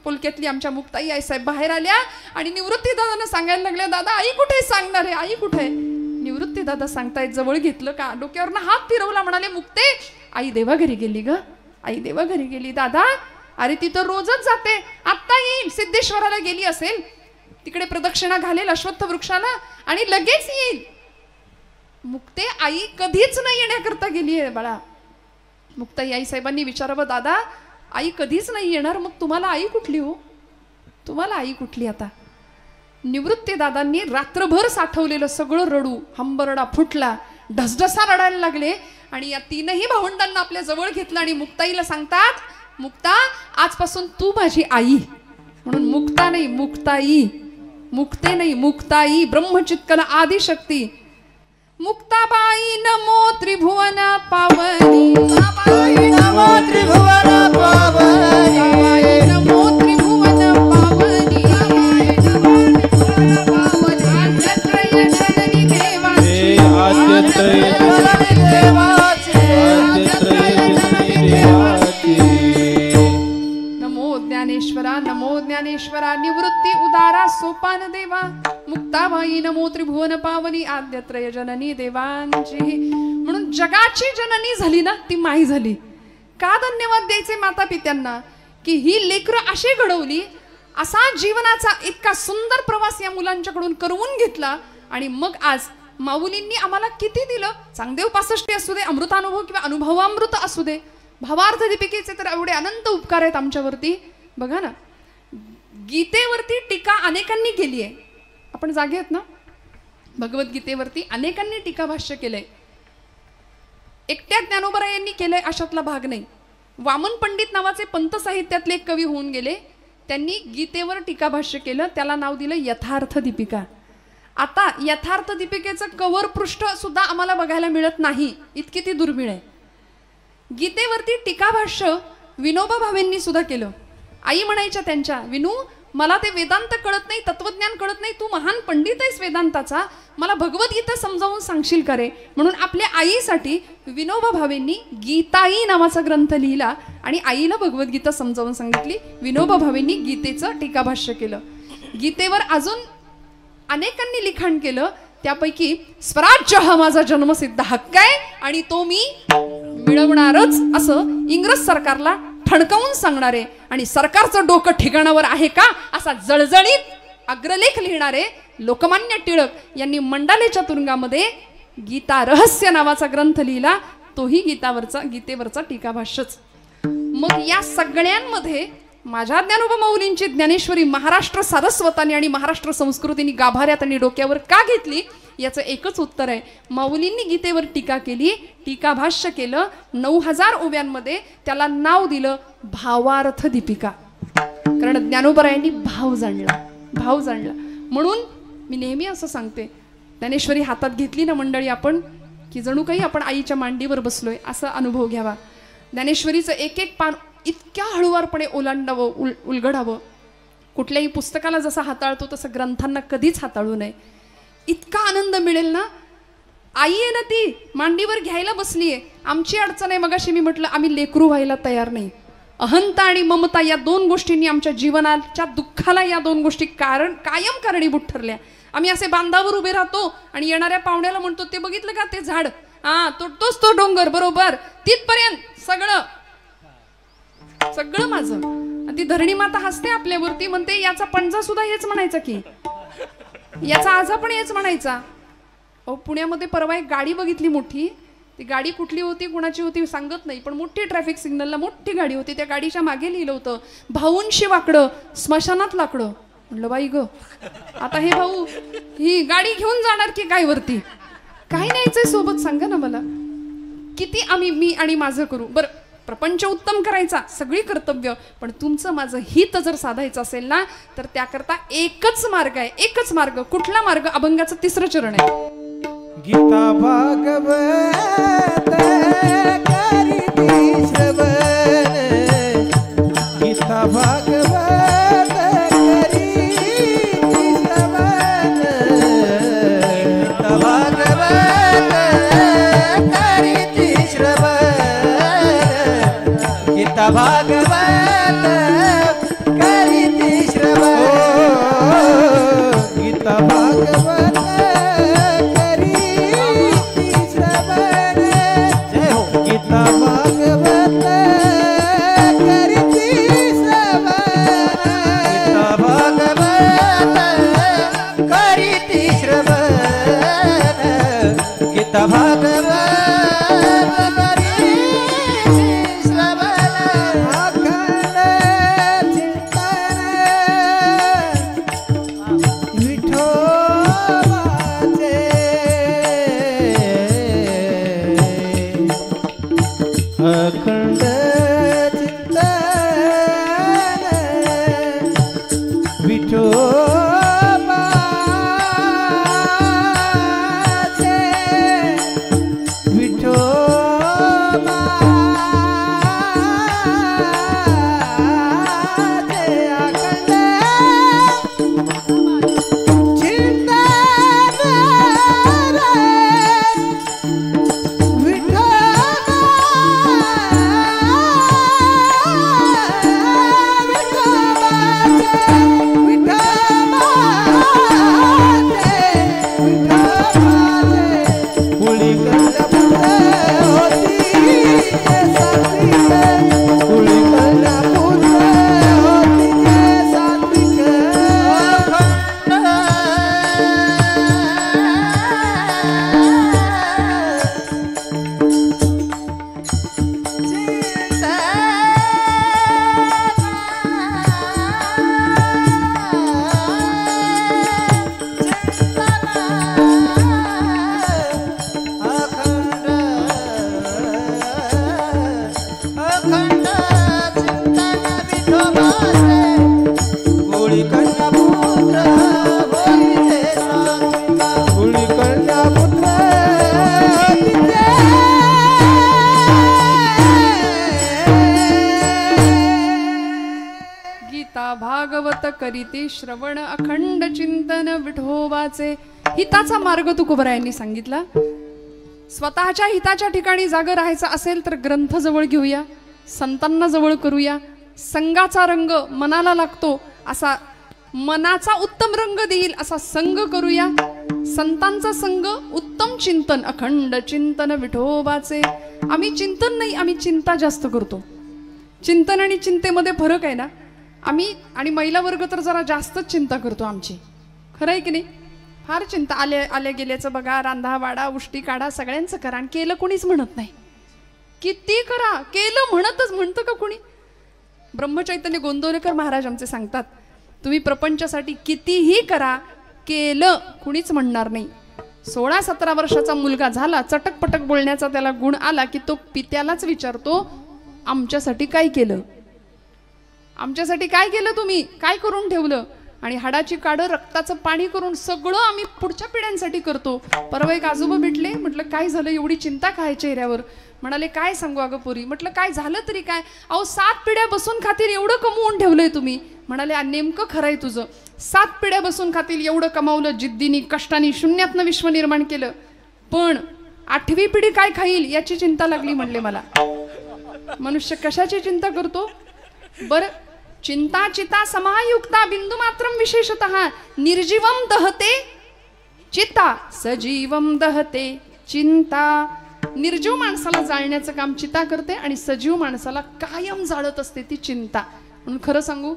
पोलक्यातली आमच्या मुक्ताई आई साहेब बाहेर आल्या आणि निवृत्ती दादांना सांगायला लागल्या, दादा आई कुठे आहे, सांगणार आहे, आई कुठे आहे. निवृत्ती दादा सांगतायत. जवळ घेतलं का, डोक्यावरनं हात फिरवला. म्हणाले, मुक्ते आई देवाघरी गेली ग, आई देवाघरी गेली. दादा अरे ती तर रोजच जाते, आत्ता येईल. सिद्धेश्वराला गेली असेल, तिकडे प्रदक्षिणा घालेल अश्वत्थ वृक्षाला आणि लगेच येईल. मुक्ते आई कधीच नाही येण्याकरता गेली आहे बाळा. मुक्ताई आई साहेबांनी विचारावं, दादा आई कधीच नाही येणार, मग तुम्हाला आई कुठली हो, तुम्हाला आई कुठली आता. निवृत्ती दादांनी रात्रभर साठवलेलं सगळं रडू हंबरडा फुटला, ढसढसा रडायला लागले. आणि या तीनही भावंडांना आपल्या जवळ घेतलं आणि मुक्ताईला सांगतात, मुक्ता आजपासून तू माझी आई. म्हणून मुक्ता नाही मुक्ताई, मुक्ते नाही मुक्ताई, ब्रह्मचित्कला आदिशक्ती. मुक्ताबाई नमो त्रिभुवन पावनी, नमो त्रिभुवन पावनी, नमो त्रिभुवन पावनी, आद्यत्रय जननी देवाची, आद्यत्रय जननी देवाची. नमो ज्ञानेश्वरा, नमो ज्ञानेश्वरा, निवृत्ती उदारा सोपान देवा. मुक्ताबाई नमो त्रिभुवन पावनी, आद्यत्रय जननी देवांची. म्हणून जगाची जननी झाली ना ती माई झाली. का धन्यवाद द्यायचे माता पित्यांना की ही लेकरं अशी घडवली, असा जीवनाचा इतका सुंदर प्रवास या मुलांच्याकडून करवून घेतला. आणि मग आज माऊलींनी आम्हाला किती दिलं. चांगदेव 65 असू दे, अमृतानुभव किंवा अनुभवामृत असू दे, भावार्थ दीपिकेचे तर एवढे अनंत उपकार आहेत आमच्यावरती. बघा ना, गीतेवरती टीका अनेकांनी केली आहे. आपण जागे आहेत ना, भगवद्गीतेवरती अनेकांनी टीका भाष्य केलंय. एकट्या ज्ञानोबरायांनी केलंय अशातला भाग नाही. वामन पंडित नावाचे पंत साहित्यातले एक कवी होऊन गेले. त्यांनी गीतेवर टीकाभाष्य केलं, त्याला नाव दिलं यथार्थ दीपिका. आता यथार्थ दीपिकेचं कव्हर पृष्ठ सुद्धा आम्हाला बघायला मिळत नाही, इतकी ती दुर्मिळ आहे. गीतेवरती टीकाभाष्य विनोबा भावेंनी सुद्धा केलं. आई म्हणायच्या त्यांच्या, विनू मला ते वेदांत कळत नाही, तत्वज्ञान कळत नाही, तू महान पंडित आहेस वेदांताचा, मला भगवद्गीता समजावून सांगशील का रे. म्हणून आपल्या आईसाठी विनोबा भावेंनी गीताई नावाचा ग्रंथ लिहिला आणि आईला भगवद्गीता समजावून सांगितली. विनोबा भावेंनी गीतेचं टीकाभाष्य केलं. गीतेवर अजून अनेकांनी लिखाण केलं, त्यापैकी स्वराज्य हा माझा जन्मसिद्ध हक्क आहे आणि तो मी मिळवणारच असं इंग्रज सरकारला ठणकावून सांगणारे आणि सरकारचं डोकं ठिकाणावर आहे का असा जळजळीत अग्रलेख लिहिणारे लोकमान्य टिळक यांनी मंडालेच्या तुरुंगामध्ये गीता रहस्य नावाचा ग्रंथ लिहिला, तोही गीतेवरचा टीकाभाष्यच. मग या सगळ्यांमध्ये माझ्या ज्ञानोबा माऊलींची ज्ञानेश्वरी महाराष्ट्र सारस्वताने आणि महाराष्ट्र संस्कृतीने गाभाऱ्यात आणि डोक्यावर का घेतली याचं एकच उत्तर आहे. माऊलींनी गीतेवर टीका केली, टीकाभाष्य केलं, 9000 ओव्यांमध्ये त्याला नाव दिलं भावार्थ दीपिका. कारण ज्ञानोबरायांनी भाव जाणला. म्हणून मी नेहमी असं सांगते, ज्ञानेश्वरी हातात घेतली ना मंडळी आपण, की जणू काही आपण आईच्या मांडीवर बसलोय असा अनुभव घ्यावा. ज्ञानेश्वरीचं एक एक पान इतक्या हळुवारपणे ओलांडावं, उलगडावं. कुठल्याही पुस्तकाला जसं हाताळतो तसं ग्रंथांना कधीच हाताळू नये. इतका आनंद मिळेल ना. आई आहे ना, ती मांडीवर घ्यायला बसलीये. आमची अडचण आहे, मगाशी मी म्हटलं आम्ही लेकरू व्हायला तयार नाही. अहंता आणि ममता या दोन गोष्टींनी आमच्या जीवनाच्या दुःखाला या दोन गोष्टी कायम कारणीभूत ठरल्या. आम्ही असे बांधावर उभे राहतो आणि येणाऱ्या पाहुण्याला म्हणतो, ते बघितलं का ते झाड, हा तोच तो डोंगर, बरोबर तिथपर्यंत सगळं माझं. ती धरणी माता हसते आपल्यावरती, म्हणते याचा पणजा सुद्धा हेच म्हणायचा की, याचा आजा पण हेच म्हणायचा. अहो पुण्यामध्ये परवा एक गाडी बघितली मोठी, ती गाडी कुठली होती कुणाची होती सांगत नाही, पण मोठी ट्रॅफिक सिग्नलला मोठी गाडी होती. त्या गाडीच्या मागे लिहिलं होतं भाऊंशी वाकडं स्मशानात लाकडं. म्हणलं बाई ग, आता हे भाऊ ही गाडी घेऊन जाणार की काय वरती, काय न्यायचंय सोबत सांगा ना मला. किती मी आणि माझं करू बरं. प्रपंच उत्तम करायचा सगळी कर्तव्य, पण तुमचं माझं हित जर साधायचं असेल ना, तर त्याकरता एकच मार्ग आहे, एकच मार्ग. कुठला मार्ग? अभंगाचं 3रं चरण आहे. गीता भागवत करीती श्रवण, गीता भागवत करीती श्रवण, गीता भागवत करीती श्रवण, गीता भागवत करीती श्रवण, गीता भागवत गीता भागवत करीती श्रवण अखंड चिंतन विठोबाचे. हिताचा मार्ग तुकोबरायांनी सांगितला. स्वतःच्या हिताच्या ठिकाणी जागा राहायचं असेल तर ग्रंथ जवळ घेऊया, संतांना जवळ करूया. संघाचा रंग मनाला लागतो असा, मनाचा उत्तम रंग देईल असा संघ करूया. संतांचा संघ, उत्तम चिंतन, अखंड चिंतन विठोबाचे. आम्ही चिंतन नाही, आम्ही चिंता जास्त करतो. चिंतन आणि चिंतेमध्ये फरक आहे ना. आम्ही आणि महिला वर्ग तर जरा जास्तच चिंता करतो आमची. खरं आहे की नाही? फार चिंता. आल्या गेल्याचं बघा, रांधा वाडा उष्टी काढा, सगळ्यांचं करा. आणि केलं कोणीच म्हणत नाही. किती करा, केलं म्हणतं का कोणी? ब्रह्मचैतन्य गोंदवलेकर महाराज आमचे सांगतात, तुम्ही प्रपंचासाठी कितीही करा, केलं कुणीच म्हणणार नाही. 16-17 वर्षाचा मुलगा झाला, चटकपटक बोलण्याचा त्याला गुण आला की तो पित्यालाच विचारतो, आमच्यासाठी काय केलं? आमच्यासाठी काय केलं? तुम्ही काय करून ठेवलं? आणि हाडाची काढं रक्ताचं पाणी करून सगळं आम्ही पुढच्या पिढ्यांसाठी करतो. परवा एक आजोबा भेटले, म्हटलं काय झालं, एवढी चिंता काय चेहऱ्यावर? म्हणाले काय सांगू अगं पोरी. म्हटलं काय झालं तरी काय? अहो 7 पिढ्या बसून खातील एवढं कमवून ठेवलंय तुम्ही. म्हणाले नेमकं खरंय तुझं. 7 पिढ्या बसून खातील एवढं कमावलं, जिद्दीनी कष्टानी शून्यातनं विश्व निर्माण केलं, पण 8वी पिढी काय खाईल याची चिंता लागली म्हणले मला. मनुष्य कशाची चिंता करतो बर? चिंता चिता समायुक्ता बिंदू मात्रम विशेषतः निर्जीवम दहते चिता सजीवम दहते चिंता. निर्जीव माणसाला जाळण्याचं काम चिता करते आणि सजीव माणसाला कायम जाळत असते ती चिंता. म्हणून खरं सांगू,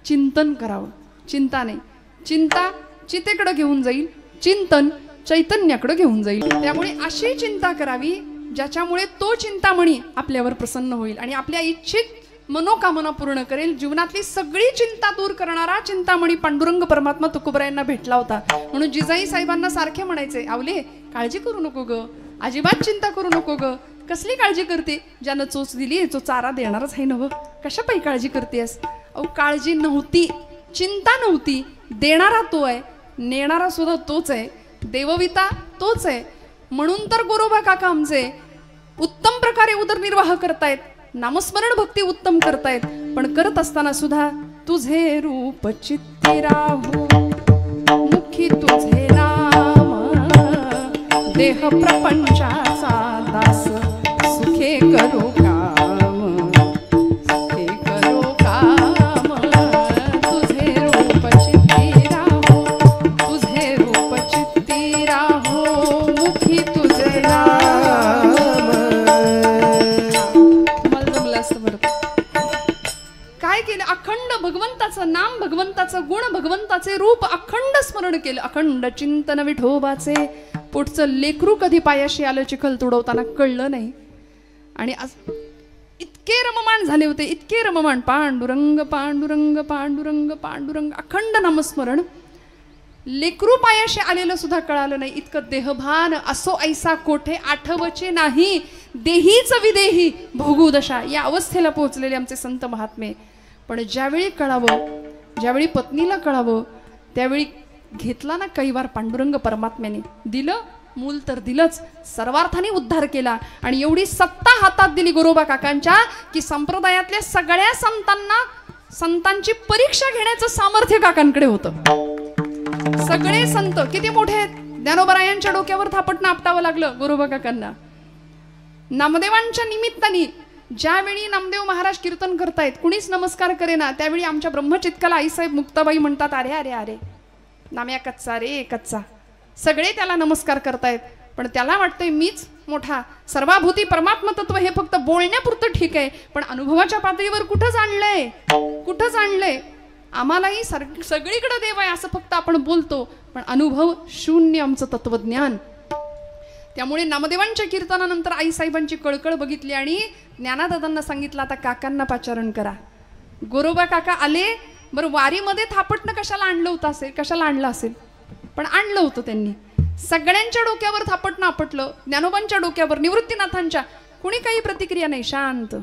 चिंतन करावं, चिंता नाही. चिंता चितेकडे घेऊन जाईल, चिंतन चैतन्याकडे घेऊन जाईल. त्यामुळे अशी चिंता करावी ज्याच्यामुळे तो चिंतामणी आपल्यावर प्रसन्न होईल आणि आपल्या इच्छित मनोकामना पूर्ण करेल. जीवनातली सगळी चिंता दूर करणारा चिंतामणी पांडुरंग परमात्मा तुकोबरायांना भेटला होता. म्हणून जिजाई साहेबांना सारखे म्हणायचे, आवले काळजी करू नको ग, अजिबात चिंता करू नको ग. कसली काळजी करते? ज्यानं चोच दिली तो चारा देणारच आहे नव, कशा पायी काळजी करतेस? अहो काळजी नव्हती, चिंता नव्हती. देणारा तो आहे, नेणारा सुद्धा तोच आहे, देवविता तोच आहे. म्हणून तर गोरोबा काका आमचे उत्तम प्रकारे उदरनिर्वाह करतायत, नामस्मरण भक्ती उत्तम करतायत. पण करत असताना सुद्धा तुझे रूप चित्ती राहू, मुखी तुझे नाम, देह प्रपंचाचा दास, सुखे करो काम, सुखे करो काम. तुझे रूप चित्ती राहू, तुझे रूप चित्ती राहू, मुखी तुझे नाम. काय केलं? अखंड भगवंताचं नाम, भगवंताचं गुण, भगवंताचे रूप अखंड स्मरण केलं. अखंड चिंतन विठोबाचे. पुढचं लेकरू कधी पायाशी आलं चिखल तुडवताना कळलं नाही. आणि इतके रममाण झाले होते, इतके रममाण. पांडुरंग पांडुरंग पांडुरंग पांडुरंग, अखंड नामस्मरण. लेकरू पायाशी आलेलं सुद्धा कळालं नाही. इतकं देहभान. असो ऐसा कोठे आठवचे नाही, देहीच विदेही भोगू दशा. या अवस्थेला पोहोचलेले आमचे संत महात्मे. पण ज्यावेळी कळावं, ज्यावेळी पत्नीला कळावं, त्यावेळी घेतला ना कैवार पांडुरंग परमात्म्याने. दिलं मूल तर दिलंच, सर्वार्थाने उद्धार केला. आणि एवढी सत्ता हातात दिली गोरोबा काकांच्या की संप्रदायातल्या सगळ्या संतांना, संतांची परीक्षा घेण्याचं सामर्थ्य काकांकडे होतं. सगळे संत किती मोठे आहेत. ज्ञानोबरायांच्या डोक्यावर थापटणं आपटावं लागलं गोरोबा काकांना. नामदेवांच्या निमित्ताने ज्यावेळी नामदेव महाराज कीर्तन करतायत, कुणीच नमस्कार करेना, त्यावेळी आमच्या ब्रह्मचित्काला आईसाहेब मुक्ताबाई म्हणतात, अरे अरे अरे नाम्या कच्चा रे कच्चा. सगळे त्याला नमस्कार करतायत, पण त्याला वाटतंय मीच मोठा. सर्वाभूती परमात्म तत्व हे फक्त बोलण्यापुरतं ठीक आहे, पण अनुभवाच्या पातळीवर कुठं जाणलंय, कुठं जाणलंय? आम्हालाही सगळीकडे देव आहे असं फक्त आपण बोलतो, पण अनुभव शून्य आमचं तत्वज्ञान. त्यामुळे नामदेवांच्या कीर्तनानंतर आईसाहेबांची कळकळ बघितली आणि ज्ञानादादांना सांगितलं, आता काकांना पाचारण करा. गोरोबा काका आले. बरं, वारीमध्ये थापटणं कशाला आणलं होतं असेल, कशाला आणलं असेल, पण आणलं होतं त्यांनी. सगळ्यांच्या डोक्यावर थापटणं आपटलं. ज्ञानोबांच्या डोक्यावर, निवृत्तीनाथांच्या, कुणी काही प्रतिक्रिया नाही, शांत.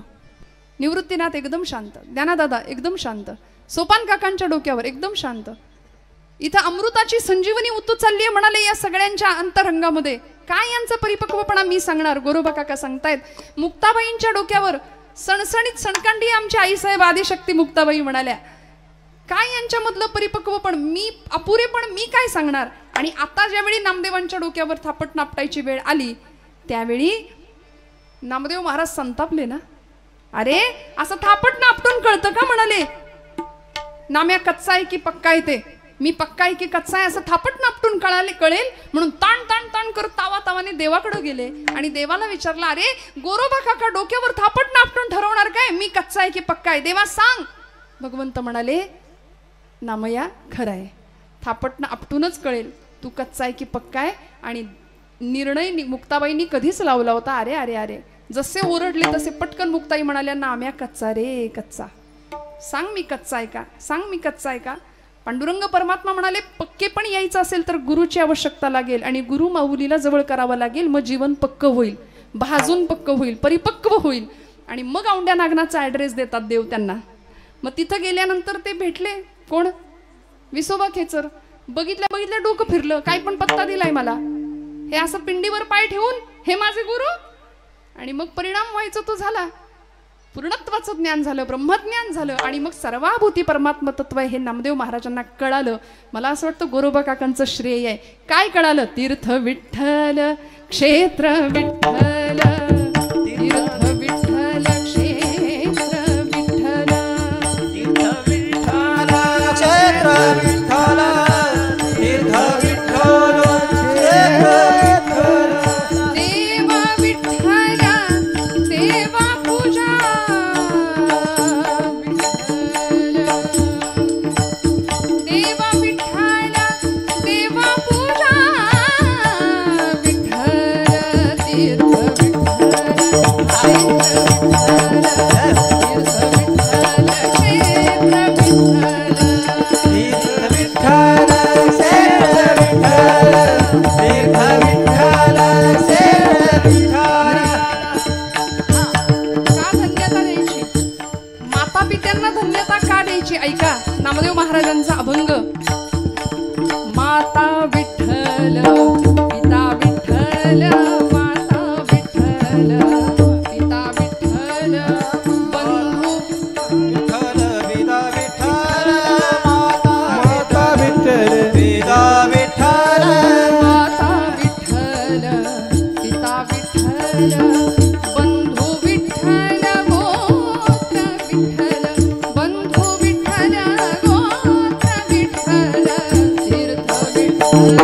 निवृत्तीनाथ एकदम शांत, ज्ञानादादा एकदम शांत, सोपान काकांच्या डोक्यावर एकदम शांत. इथं अमृताची संजीवनी उतू चालली आहे म्हणाले या सगळ्यांच्या अंतरंगामध्ये. काय यांचा परिपक्वपणा मी सांगणार. गोरोबा काका सांगतायत, मुक्ताबाईंच्या डोक्यावर सणसणीत सणकांडी आमची आईसाहेब आदिशक्ती मुक्ताबाई म्हणाल्या, काय यांच्यामधलं परिपक्वपण, मी अपुरेपण मी काय सांगणार. आणि आता ज्यावेळी नामदेवांच्या डोक्यावर थापट नापटायची वेळ आली त्यावेळी नामदेव महाराज संतापले ना. अरे असं थापट नापटून कळतं का म्हणाले. नाम्या कच्चा आहे की पक्का आहे ते, मी पक्का आहे की कच्चा आहे असं थापट नापटून कळेल म्हणून ताण ताण ताण करत तावातावाने देवाकडे गेले आणि देवाला विचारलं, अरे गोरोबा काका डोक्यावर थापट नापटून ठरवणार काय, मी कच्चा आहे की पक्का आहे, देवा सांग. भगवंत म्हणाले, नामया खरं आहे, थापटनं आपटूनच कळेल तू कच्चा आहे की पक्का आहे. आणि निर्णय मुक्ताबाईंनी कधीच लावला होता. अरे अरे अरे जसे ओरडले तसे पटकन मुक्ताई म्हणाल्या, नाम्या कच्चा रे कच्चा, सांग मी कच्चा आहे का, सांग मी कच्चा आहे का. पांडुरंग परमात्मा म्हणाले, पक्के पण यायचं असेल तर गुरुची आवश्यकता लागेल आणि गुरु माऊलीला जवळ करावं लागेल, मग जीवन पक्क होईल, भाजून पक्क होईल, परिपक्व होईल. आणि मग औंड्या नागनाचा ॲड्रेस देतात देव त्यांना. मग तिथं गेल्यानंतर ते भेटले कोण, विसोबा खेचर. बघितल्या बघितल्या डोकं फिरलं, काय पण पत्ता दिलाय मला, हे असं पिंडीवर पाय ठेवून हे माझे गुरु. आणि मग परिणाम व्हायचा तो झाला, पूर्णत्वाचं ज्ञान झालं, ब्रह्मज्ञान झालं आणि मग सर्वाभूती परमात्म तत्व आहे हे नामदेव महाराजांना कळालं. मला असं वाटतं गोरोबा काकांचं श्रेय आहे. काय कळालं, तीर्थ विठ्ठल क्षेत्र विठ्ठल, तीर्थ विठ्ठल क्षेत्र विठ्ठल, तीर्थ विठ्ठल क्षेत्र विठ्ठल, तीर्थ विठ्ठल क्षेत्र विठ्ठल. देवा विठ्ठल देवा पूजा विठ्ठल, देवा विठ्ठल देवा पूजा विठ्ठल, तीर्थ ऐका नामदेव महाराजांचा अभंग. माता विठ्ठल पिता विठ्ठल, माता विठ्ठल पिता विठ्ठल, बंधू विठ्ठल पिता विठ्ठल, माता विठ्ठल पिता विठ्ठल, माता विठ्ठल पिता विठ्ठल, बंधू विठ्ठल गोत्र विठ्ठल, बंधू विठ्ठल गोत्र विठ्ठल, तीर्थ विठ्ठल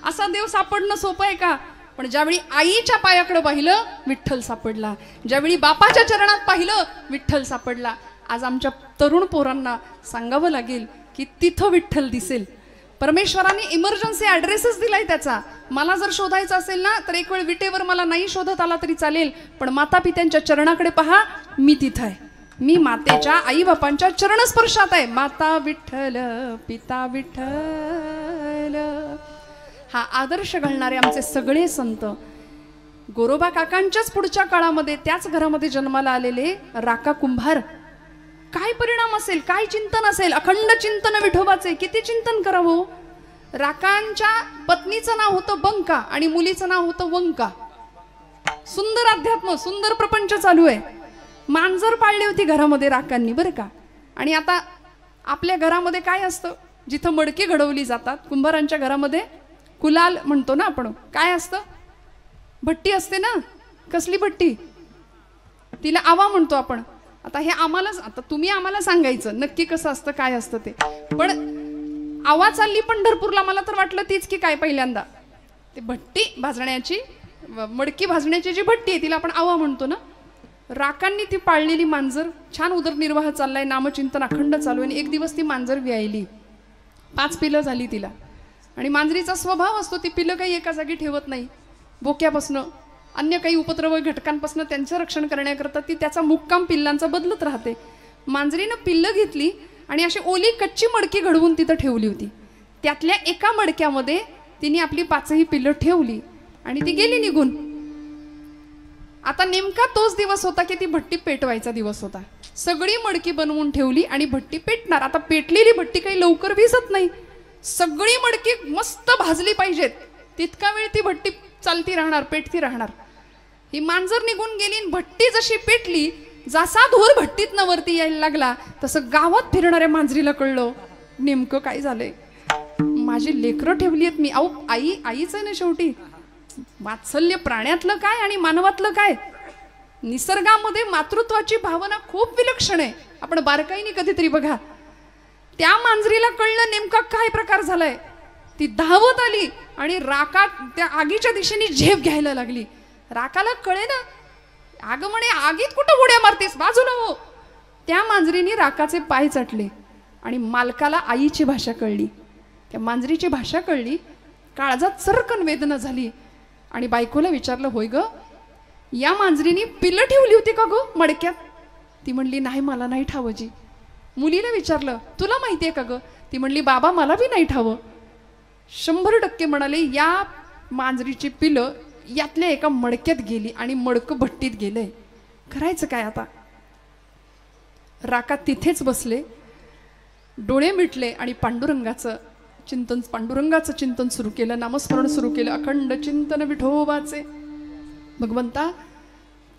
असा देव सापडणं सोपं आहे का. पण ज्यावेळी आईच्या पायाकडे पाहिलं विठ्ठल सापडला, ज्यावेळी बापाच्या चरणात पाहिलं विठ्ठल सापडला. आज आमच्या तरुण पोरांना सांगावं लागेल की तिथं विठ्ठल दिसेल. परमेश्वराने इमर्जन्सी ॲड्रेसच दिलाय त्याचा. मला जर शोधायचं असेल ना तर एक वेळ विटेवर मला नाही शोधत आला तरी चालेल, पण माता पित्यांच्या चरणाकडे पहा, मी तिथं आहे, मी मातेच्या आई बापांच्या चरणस्पर्शात आहे. माता विठ्ठल पिता विठ्ठल हा आदर्श घालणारे आमचे सगळे संत. गोरोबा काकांच्याच पुढच्या काळामध्ये त्याच घरामध्ये जन्माला आलेले राका कुंभार. काय परिणाम असेल, काय चिंतन असेल, अखंड चिंतन विठोबाचे. किती चिंतन करावं. राकांच्या पत्नीचं नाव होतं बंका आणि मुलीचं नाव होतं वंका. सुंदर अध्यात्म, सुंदर प्रपंच चालू आहे. मांजर पाळली होती घरामध्ये राकांनी बरं का. आणि आता आपल्या घरामध्ये काय असतं, जिथं मडकी घडवली जातात कुंभारांच्या घरामध्ये कुलाल म्हणतो ना आपण, काय असतं, भट्टी असते ना. कसली भट्टी, तिला आवा म्हणतो आपण. आता हे आम्हालाच, आता तुम्ही आम्हाला सांगायचं नक्की कसं असतं काय असतं ते. पण आवा चालली पंढरपूरला, मला तर वाटलं तीच की काय पहिल्यांदा. ते भट्टी भाजण्याची, मडकी भाजण्याची जी भट्टी आहे तिला आपण आवा म्हणतो ना. राकांनी ती पाळलेली मांजर, छान उदरनिर्वाह चाललाय, नामचिंतन अखंड चालू आहे. आणि एक दिवस ती मांजर व्यायली, 5 पिलं झाली तिला. आणि मांजरीचा स्वभाव असतो, ती पिलं काही एका जागी ठेवत नाही. बोक्यापासनं अन्य काही उपद्रव घटकांपासून त्यांचं रक्षण करण्याकरता ती त्याचा मुक्काम पिल्लांचा बदलत राहते. मांजरीनं पिल्लं घेतली आणि अशी ओली कच्ची मडकी घडवून तिथं ठेवली होती. त्यातल्या एका मडक्यामध्ये तिने आपली 5ही पिल्लं ठेवली आणि ती गेली निघून. आता नेमका तोच दिवस होता की ती भट्टी पेटवायचा दिवस होता. सगळी मडकी बनवून ठेवली आणि भट्टी पेटणार. आता पेटलेली भट्टी काही लवकर विझत नाही. सगळी मडकी मस्त भाजली पाहिजेत, तितका वेळ ती भट्टी चालती राहणार, पेटती राहणार. ही मांजर निघून गेली आणि भट्टी जशी पेटली, जसा धूर भट्टीतनं वरती यायला लागला तसं गावात फिरणाऱ्या मांजरीला कळलं नेमकं काय झालंय. माझी लेकरं ठेवली आहेत मी. अहो आईच आहे ना शेवटी. वात्सल्य प्राण्यातलं काय आणि मानवातलं काय. निसर्गामध्ये मातृत्वाची भावना खूप विलक्षण आहे. आपण बारकाईने कधीतरी बघा. त्या मांजरीला कळलं नेमका काय प्रकार झालाय. ती धावत आली आणि राका त्या आगीच्या दिशेने झेप घ्यायला लागली. राकाला कळे ना, अगं म्हणे आगीत कुठं उड्या मारतेस, बाजूला हो. त्या मांजरीने राकाचे पाय चाटले आणि मालकाला आईची भाषा कळली, त्या मांजरीची भाषा कळली. काळजात चरकन वेदना झाली आणि बायकोला विचारलं, होय ग, या मांजरीने पिल्लं ठेवली होती का ग मडक्यात? ती म्हणली, नाही मला नाही ठावजी. मुलीला विचारलं, तुला माहितीये का ग? ती म्हणली, बाबा मला बी नाही ठावं. 100% म्हणाले या मांजरीची पिलं यातल्या एका मडक्यात गेली आणि मडकं भट्टीत गेलंय. करायचं काय आता? राका तिथेच बसले, डोळे मिटले आणि पांडुरंगाचं चिंतन सुरू केलं, नामस्मरण सुरू केलं. अखंड चिंतन विठोबाचे. भगवंता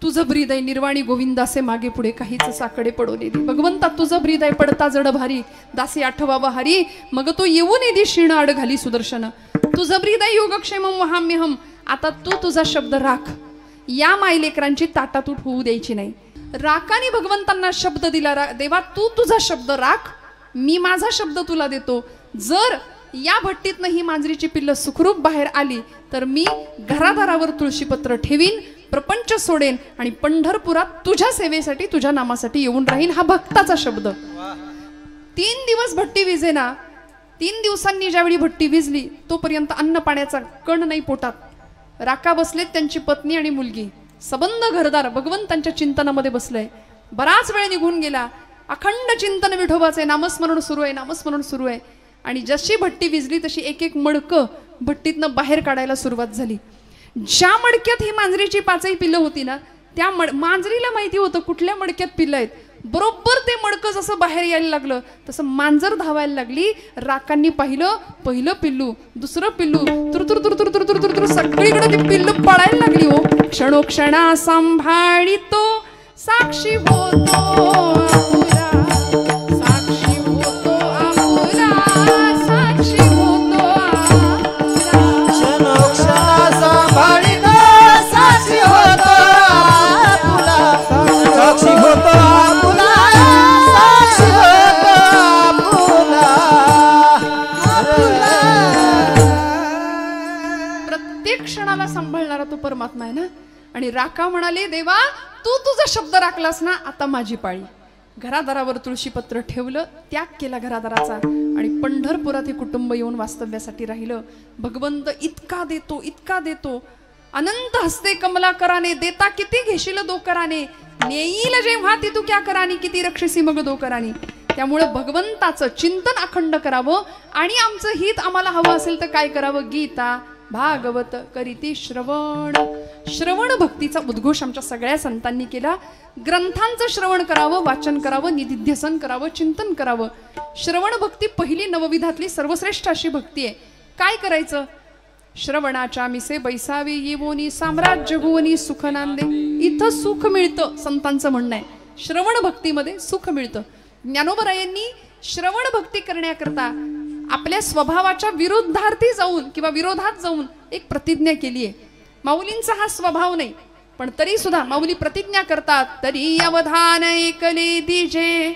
तुझं हृदय निर्वाणी गोविंदासे मागे पुढे काहीच साकडे पडवलेली. भगवंता तुझं हृदय पडता जड भारी, दासी आठवावा हरी, मग तू येऊन येदी क्षीण आड घाली सुदर्शन. तुझं हृदय योगक्षेमं वहाम्यहम. आता तू तुझा शब्द राख, या मायलेकरांची ताटातूट होऊ द्यायची नाही. राकाने भगवंतांना शब्द दिला, देवा तू तुझा शब्द राख, मी माझा शब्द तुला देतो. जर या भट्टीतनं ही मांजरीची पिल्लं सुखरूप बाहेर आली तर मी घरादारावर तुळशीपत्र ठेवीन, प्रपंच सोडेन आणि पंढरपुरात तुझ्या सेवेसाठी तुझ्या नामासाठी येऊन राहीन. हा भक्ताचा शब्द. 3 दिवस भट्टी विझेना. 3 दिवसांनी ज्यावेळी भट्टी विझली तोपर्यंत अन्न पाण्याचा कण नाही पोटात. राका बसलेत, त्यांची पत्नी आणि मुलगी, सबंध घरदार भगवंतांच्या चिंतनामध्ये बसलंय. बराच वेळ निघून गेला. अखंड चिंतन विठोबाचे, नामस्मरण सुरू आहे. आणि जशी भट्टी विझली तशी एक एक मडकं भट्टीतनं बाहेर काढायला सुरुवात झाली. ज्या मडक्यात ही मांजरीची 5ही पिल्लं होती ना, त्या मांजरीला माहिती होतं कुठल्या मडक्यात पिल्लं आहेत. बरोबर ते मडकं जसं बाहेर यायला लागलं तसं मांजर धावायला लागली. राकांनी पाहिलं, पहिलं पिल्लू, दुसरं पिल्लू, तुरतुर तुरतुर तुरतुर तुरतुर सगळीकडे ती पिल्लू पळायला लागली. हो, क्षणोक्षणा सांभाळितो साक्षी होतो. प्रत्येक क्षणाला सांभाळणारा तो परमात्मा आहे ना. आणि राका म्हणाले, देवा तू तुझा शब्द राखलास ना, आता माझी पाळी. घरादारावर तुळशीपत्र ठेवलं, त्याग केला घरादाराचा आणि पंढरपुरात हे कुटुंब येऊन वास्तव्यासाठी राहिलं. भगवंत इतका देतो, अनंत हस्ते कमलाकराने, देता किती घेशील दोकराने, नेईल जेव्हा ती तू क्या करानी, किती रक्षसी मग दोकरानी. त्यामुळे भगवंताचं चिंतन अखंड करावं आणि आमचं हित आम्हाला हवं असेल तर काय करावं? गीता भागवत करीती श्रवण भक्तीचा उद्घोष आमच्या सगळ्या संतांनी केला. ग्रंथांचं श्रवण करावं, वाचन करावं, निधिध्यासन करावं, चिंतन करावं. श्रवण भक्ती पहिली नवविधातली सर्वश्रेष्ठ अशी भक्ती आहे. काय करायचं? श्रवणाच्या मिसे बैसावे येवोनी, साम्राज्य भुवनी सुख नांदे. इथं सुख मिळतं, संतांचं म्हणणं आहे. श्रवण भक्तीमध्ये सुख मिळतं. ज्ञानोबरायांनी श्रवण भक्ती करण्याकरता आपल्या स्वभावाच्या विरुद्धार्थी जाऊन किंवा विरोधात जाऊन एक प्रतिज्ञा केली आहे. माऊलींचा हा स्वभाव नाही, पण तरी सुद्धा माऊली प्रतिज्ञा करतात, तरी अवधान ऐकले दिजे,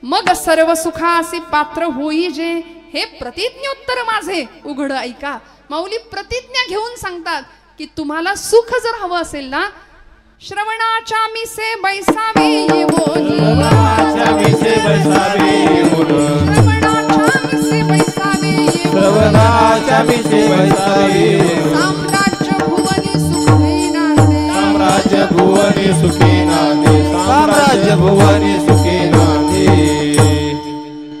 मग सर्व सुखासी पात्र होई जे. हे प्रतिज्ञोत्तर माझे उघड ऐका. माऊली प्रतिज्ञा घेऊन सांगतात की तुम्हाला सुख जर हवं असेल ना, श्रवणाच्या मिसे बैसावे येवोनी, श्रवणाच्या मिसे बैसावे येवोनी, श्रवणाच्या मिसे बैसावे येवोनी, साम्राज्य भुवनी सुखी नांदे, साम्राज्य भुवनी सुखी नांदे, साम्राज्य भुवनी सुखी नांदे.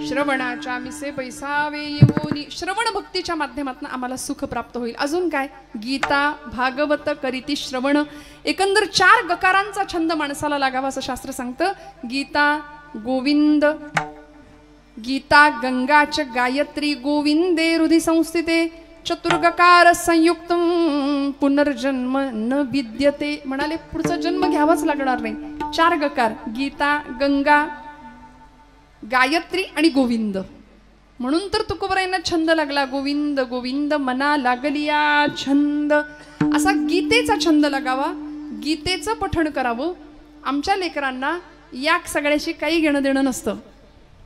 श्रवणा श्रवणाच्या मिसे पैसावे येऊनी, श्रवण भक्तीच्या माध्यमातून आम्हाला सुख प्राप्त होईल. अजून काय? गीता भागवत करीती श्रवण. एकंदर 4 गकारांचा छंद माणसाला लागावा असं शास्त्र सांगतं. गीता गोविंद, गीता गंगाच गायत्री गोविंदे हृदि संस्थिते, चतुर्गकार संयुक्त पुनर्जन्म न विद्यते. म्हणाले पुढचा जन्म घ्यावाच लागणार नाही. 4 गकार, गीता, गंगा, गायत्री आणि गोविंद. म्हणून तर तुकोबरायांना छंद लागला, गोविंद गोविंद मना लागलिया छंद. असा गीतेचा छंद लागावा, गीतेचं पठण करावं. आमच्या लेकरांना या सगळ्याशी काही घेणं देणं नसतं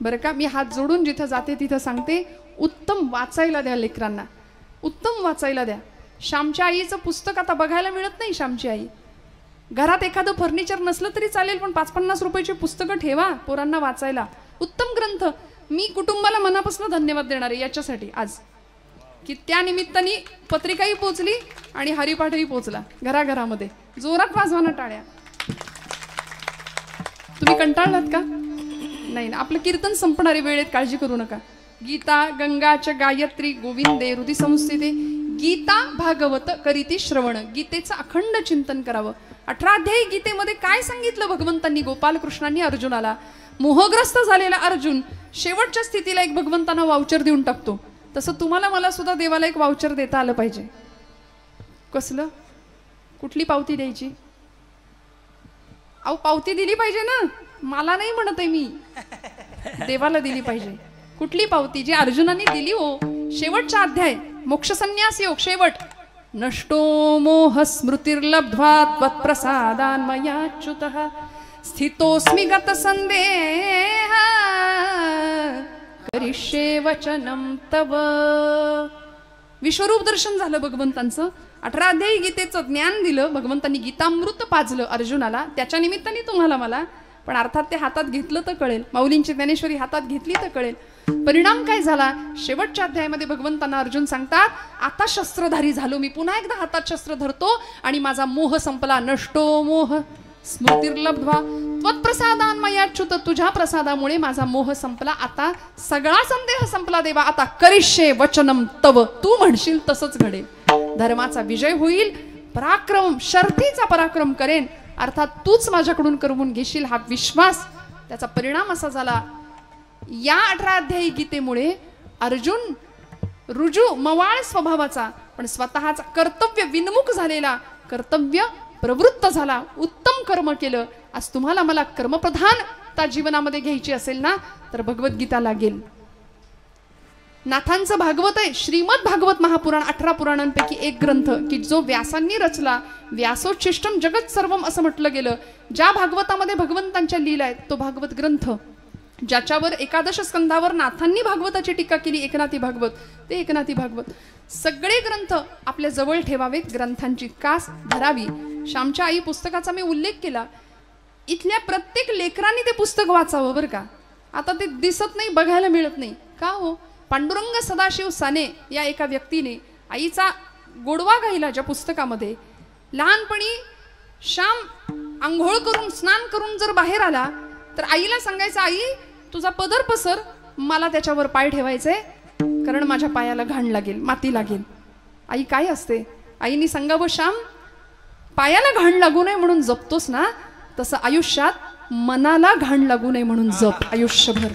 बरं का. मी हात जोडून जिथं जाते तिथं सांगते, उत्तम वाचायला द्या लेकरांना, उत्तम वाचायला द्या. श्यामच्या आईचं पुस्तक आता बघायला मिळत नाही. श्यामची आई घरात एखादं फर्निचर नसलं तरी चालेल, पण 5-50 रुपयाची पुस्तकं ठेवा पोरांना वाचायला. उत्तम ग्रंथ. मी कुटुंबाला मनापासून धन्यवाद देणार आहे याच्यासाठी आज, की त्या निमित्ताने पत्रिकाही पोचली आणि हरिपाठही पोचला घराघरामध्ये. जोरात वाजवाना टाळ्या. तुम्ही कंटाळलात का? नाही ना. आपलं कीर्तन संपणारे वेळेत, काळजी करू नका. गीता गंगाच गायत्री गोविंदे हृदि संस्थिते, गीता भागवत करीती श्रवण. गीतेचं अखंड चिंतन करावं. 18 अध्यायी गीतेमध्ये काय सांगितलं भगवंतांनी, गोपालकृष्णांनी अर्जुनाला. मोहग्रस्त झालेला अर्जुन शेवटच्या स्थितीला एक भगवंतांना वाउचर देऊन टाकतो. तसं तुम्हाला मला सुद्धा देवाला एक वाउचर देता आलं पाहिजे. कसलं? कुठली पावती द्यायची? अहो पावती दिली पाहिजे ना. मला नाही म्हणत आहे मी, देवाला दिली पाहिजे. कुठली पावती? जी अर्जुनांनी दिली हो. शेवटचा अध्याय मोक्ष संन्यास योग शेवट. नष्टो मोह स्मृतिर्लब्ध्वा त्वत्प्रसादान्मयाच्युतः स्थितोऽस्मि गतसन्देह करिष्ये वचनं तव. विश्वरूप दर्शन झालं भगवंतांचं. 18 अध्यायी गीतेचं ज्ञान दिलं भगवंतांनी. गीतामृत पाजलं अर्जुनाला. त्याच्या निमित्ताने तुम्हाला मला, पण अर्थात ते हातात घेतलं तर कळेल. माऊलींची ज्ञानेश्वरी हातात घेतली तर कळेल. परिणाम काय झाला? शेवटच्या अध्यायामध्ये भगवंतांना अर्जुन सांगतात, आता शस्त्रधारी झालो मी, पुन्हा एकदा हातात शस्त्र धरतो आणि माझा मोह संपला. नष्टो मोह स्मृतिर्लब्ध्वा त्वत्प्रसादान्मयाच्युत. तुझ्या प्रसादामुळे माझा मोह संपला. आता सगळा संदेह संपला देवा. आता करिष्ये वचनम तव. तू म्हणशील तसंच घडेल. धर्माचा विजय होईल. पराक्रम, शर्तीचा पराक्रम करेन. अर्थात तूच माझ्याकडून करवून घेशील हा विश्वास. त्याचा परिणाम असा झाला, या 18 अध्यायी गीतेमुळे अर्जुन रुजू मवाळ स्वभावाचा, पण स्वतःचा कर्तव्य विन्मुख झालेला, कर्तव्य प्रवृत्त झाला, उत्तम कर्म केलं. आज तुम्हाला मला कर्मप्रधानता जीवनामध्ये घ्यायची असेल ना, तर भगवद्गीता लागेल. नाथांचं भागवत आहे, श्रीमद भागवत महापुराण 18 पुराणांपैकी एक ग्रंथ, की जो व्यासांनी रचला. व्यासोच्छिष्टम जगत सर्वम असं म्हटलं गेलं. ज्या भागवतामध्ये भगवंतांच्या लीला आहेत तो भागवत ग्रंथ, ज्याच्यावर 11 स्कंधावर नाथांनी भागवताची टीका केली, एकनाथी भागवत, ते एकनाथी भागवत. सगळे ग्रंथ आपल्या जवळ ठेवावेत, ग्रंथांची कास धरावी. श्यामच्या आई पुस्तकाचा मी उल्लेख केला. इथल्या प्रत्येक लेकरांनी ते पुस्तक वाचावं बरं का. आता ते दिसत नाही, बघायला मिळत नाही का हो. पांडुरंग सदाशिव साने या एका व्यक्तीने आईचा गोडवा गायला ज्या पुस्तकामध्ये. लहानपणी श्याम आंघोळ करून स्नान करून जर बाहेर आला तर आईला सांगायचं, आई तुझा पदर पसर, मला त्याच्यावर पाय ठेवायचे, कारण माझ्या पायाला घाण लागेल, माती लागेल. आई काय असते, आईने सांगावं, श्याम पायाला घाण लागू नये म्हणून जपतोस ना, तसं आयुष्यात मनाला घाण लागू नये म्हणून जप आयुष्यभर.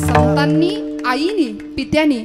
संतांनी, आईनी, पित्यानी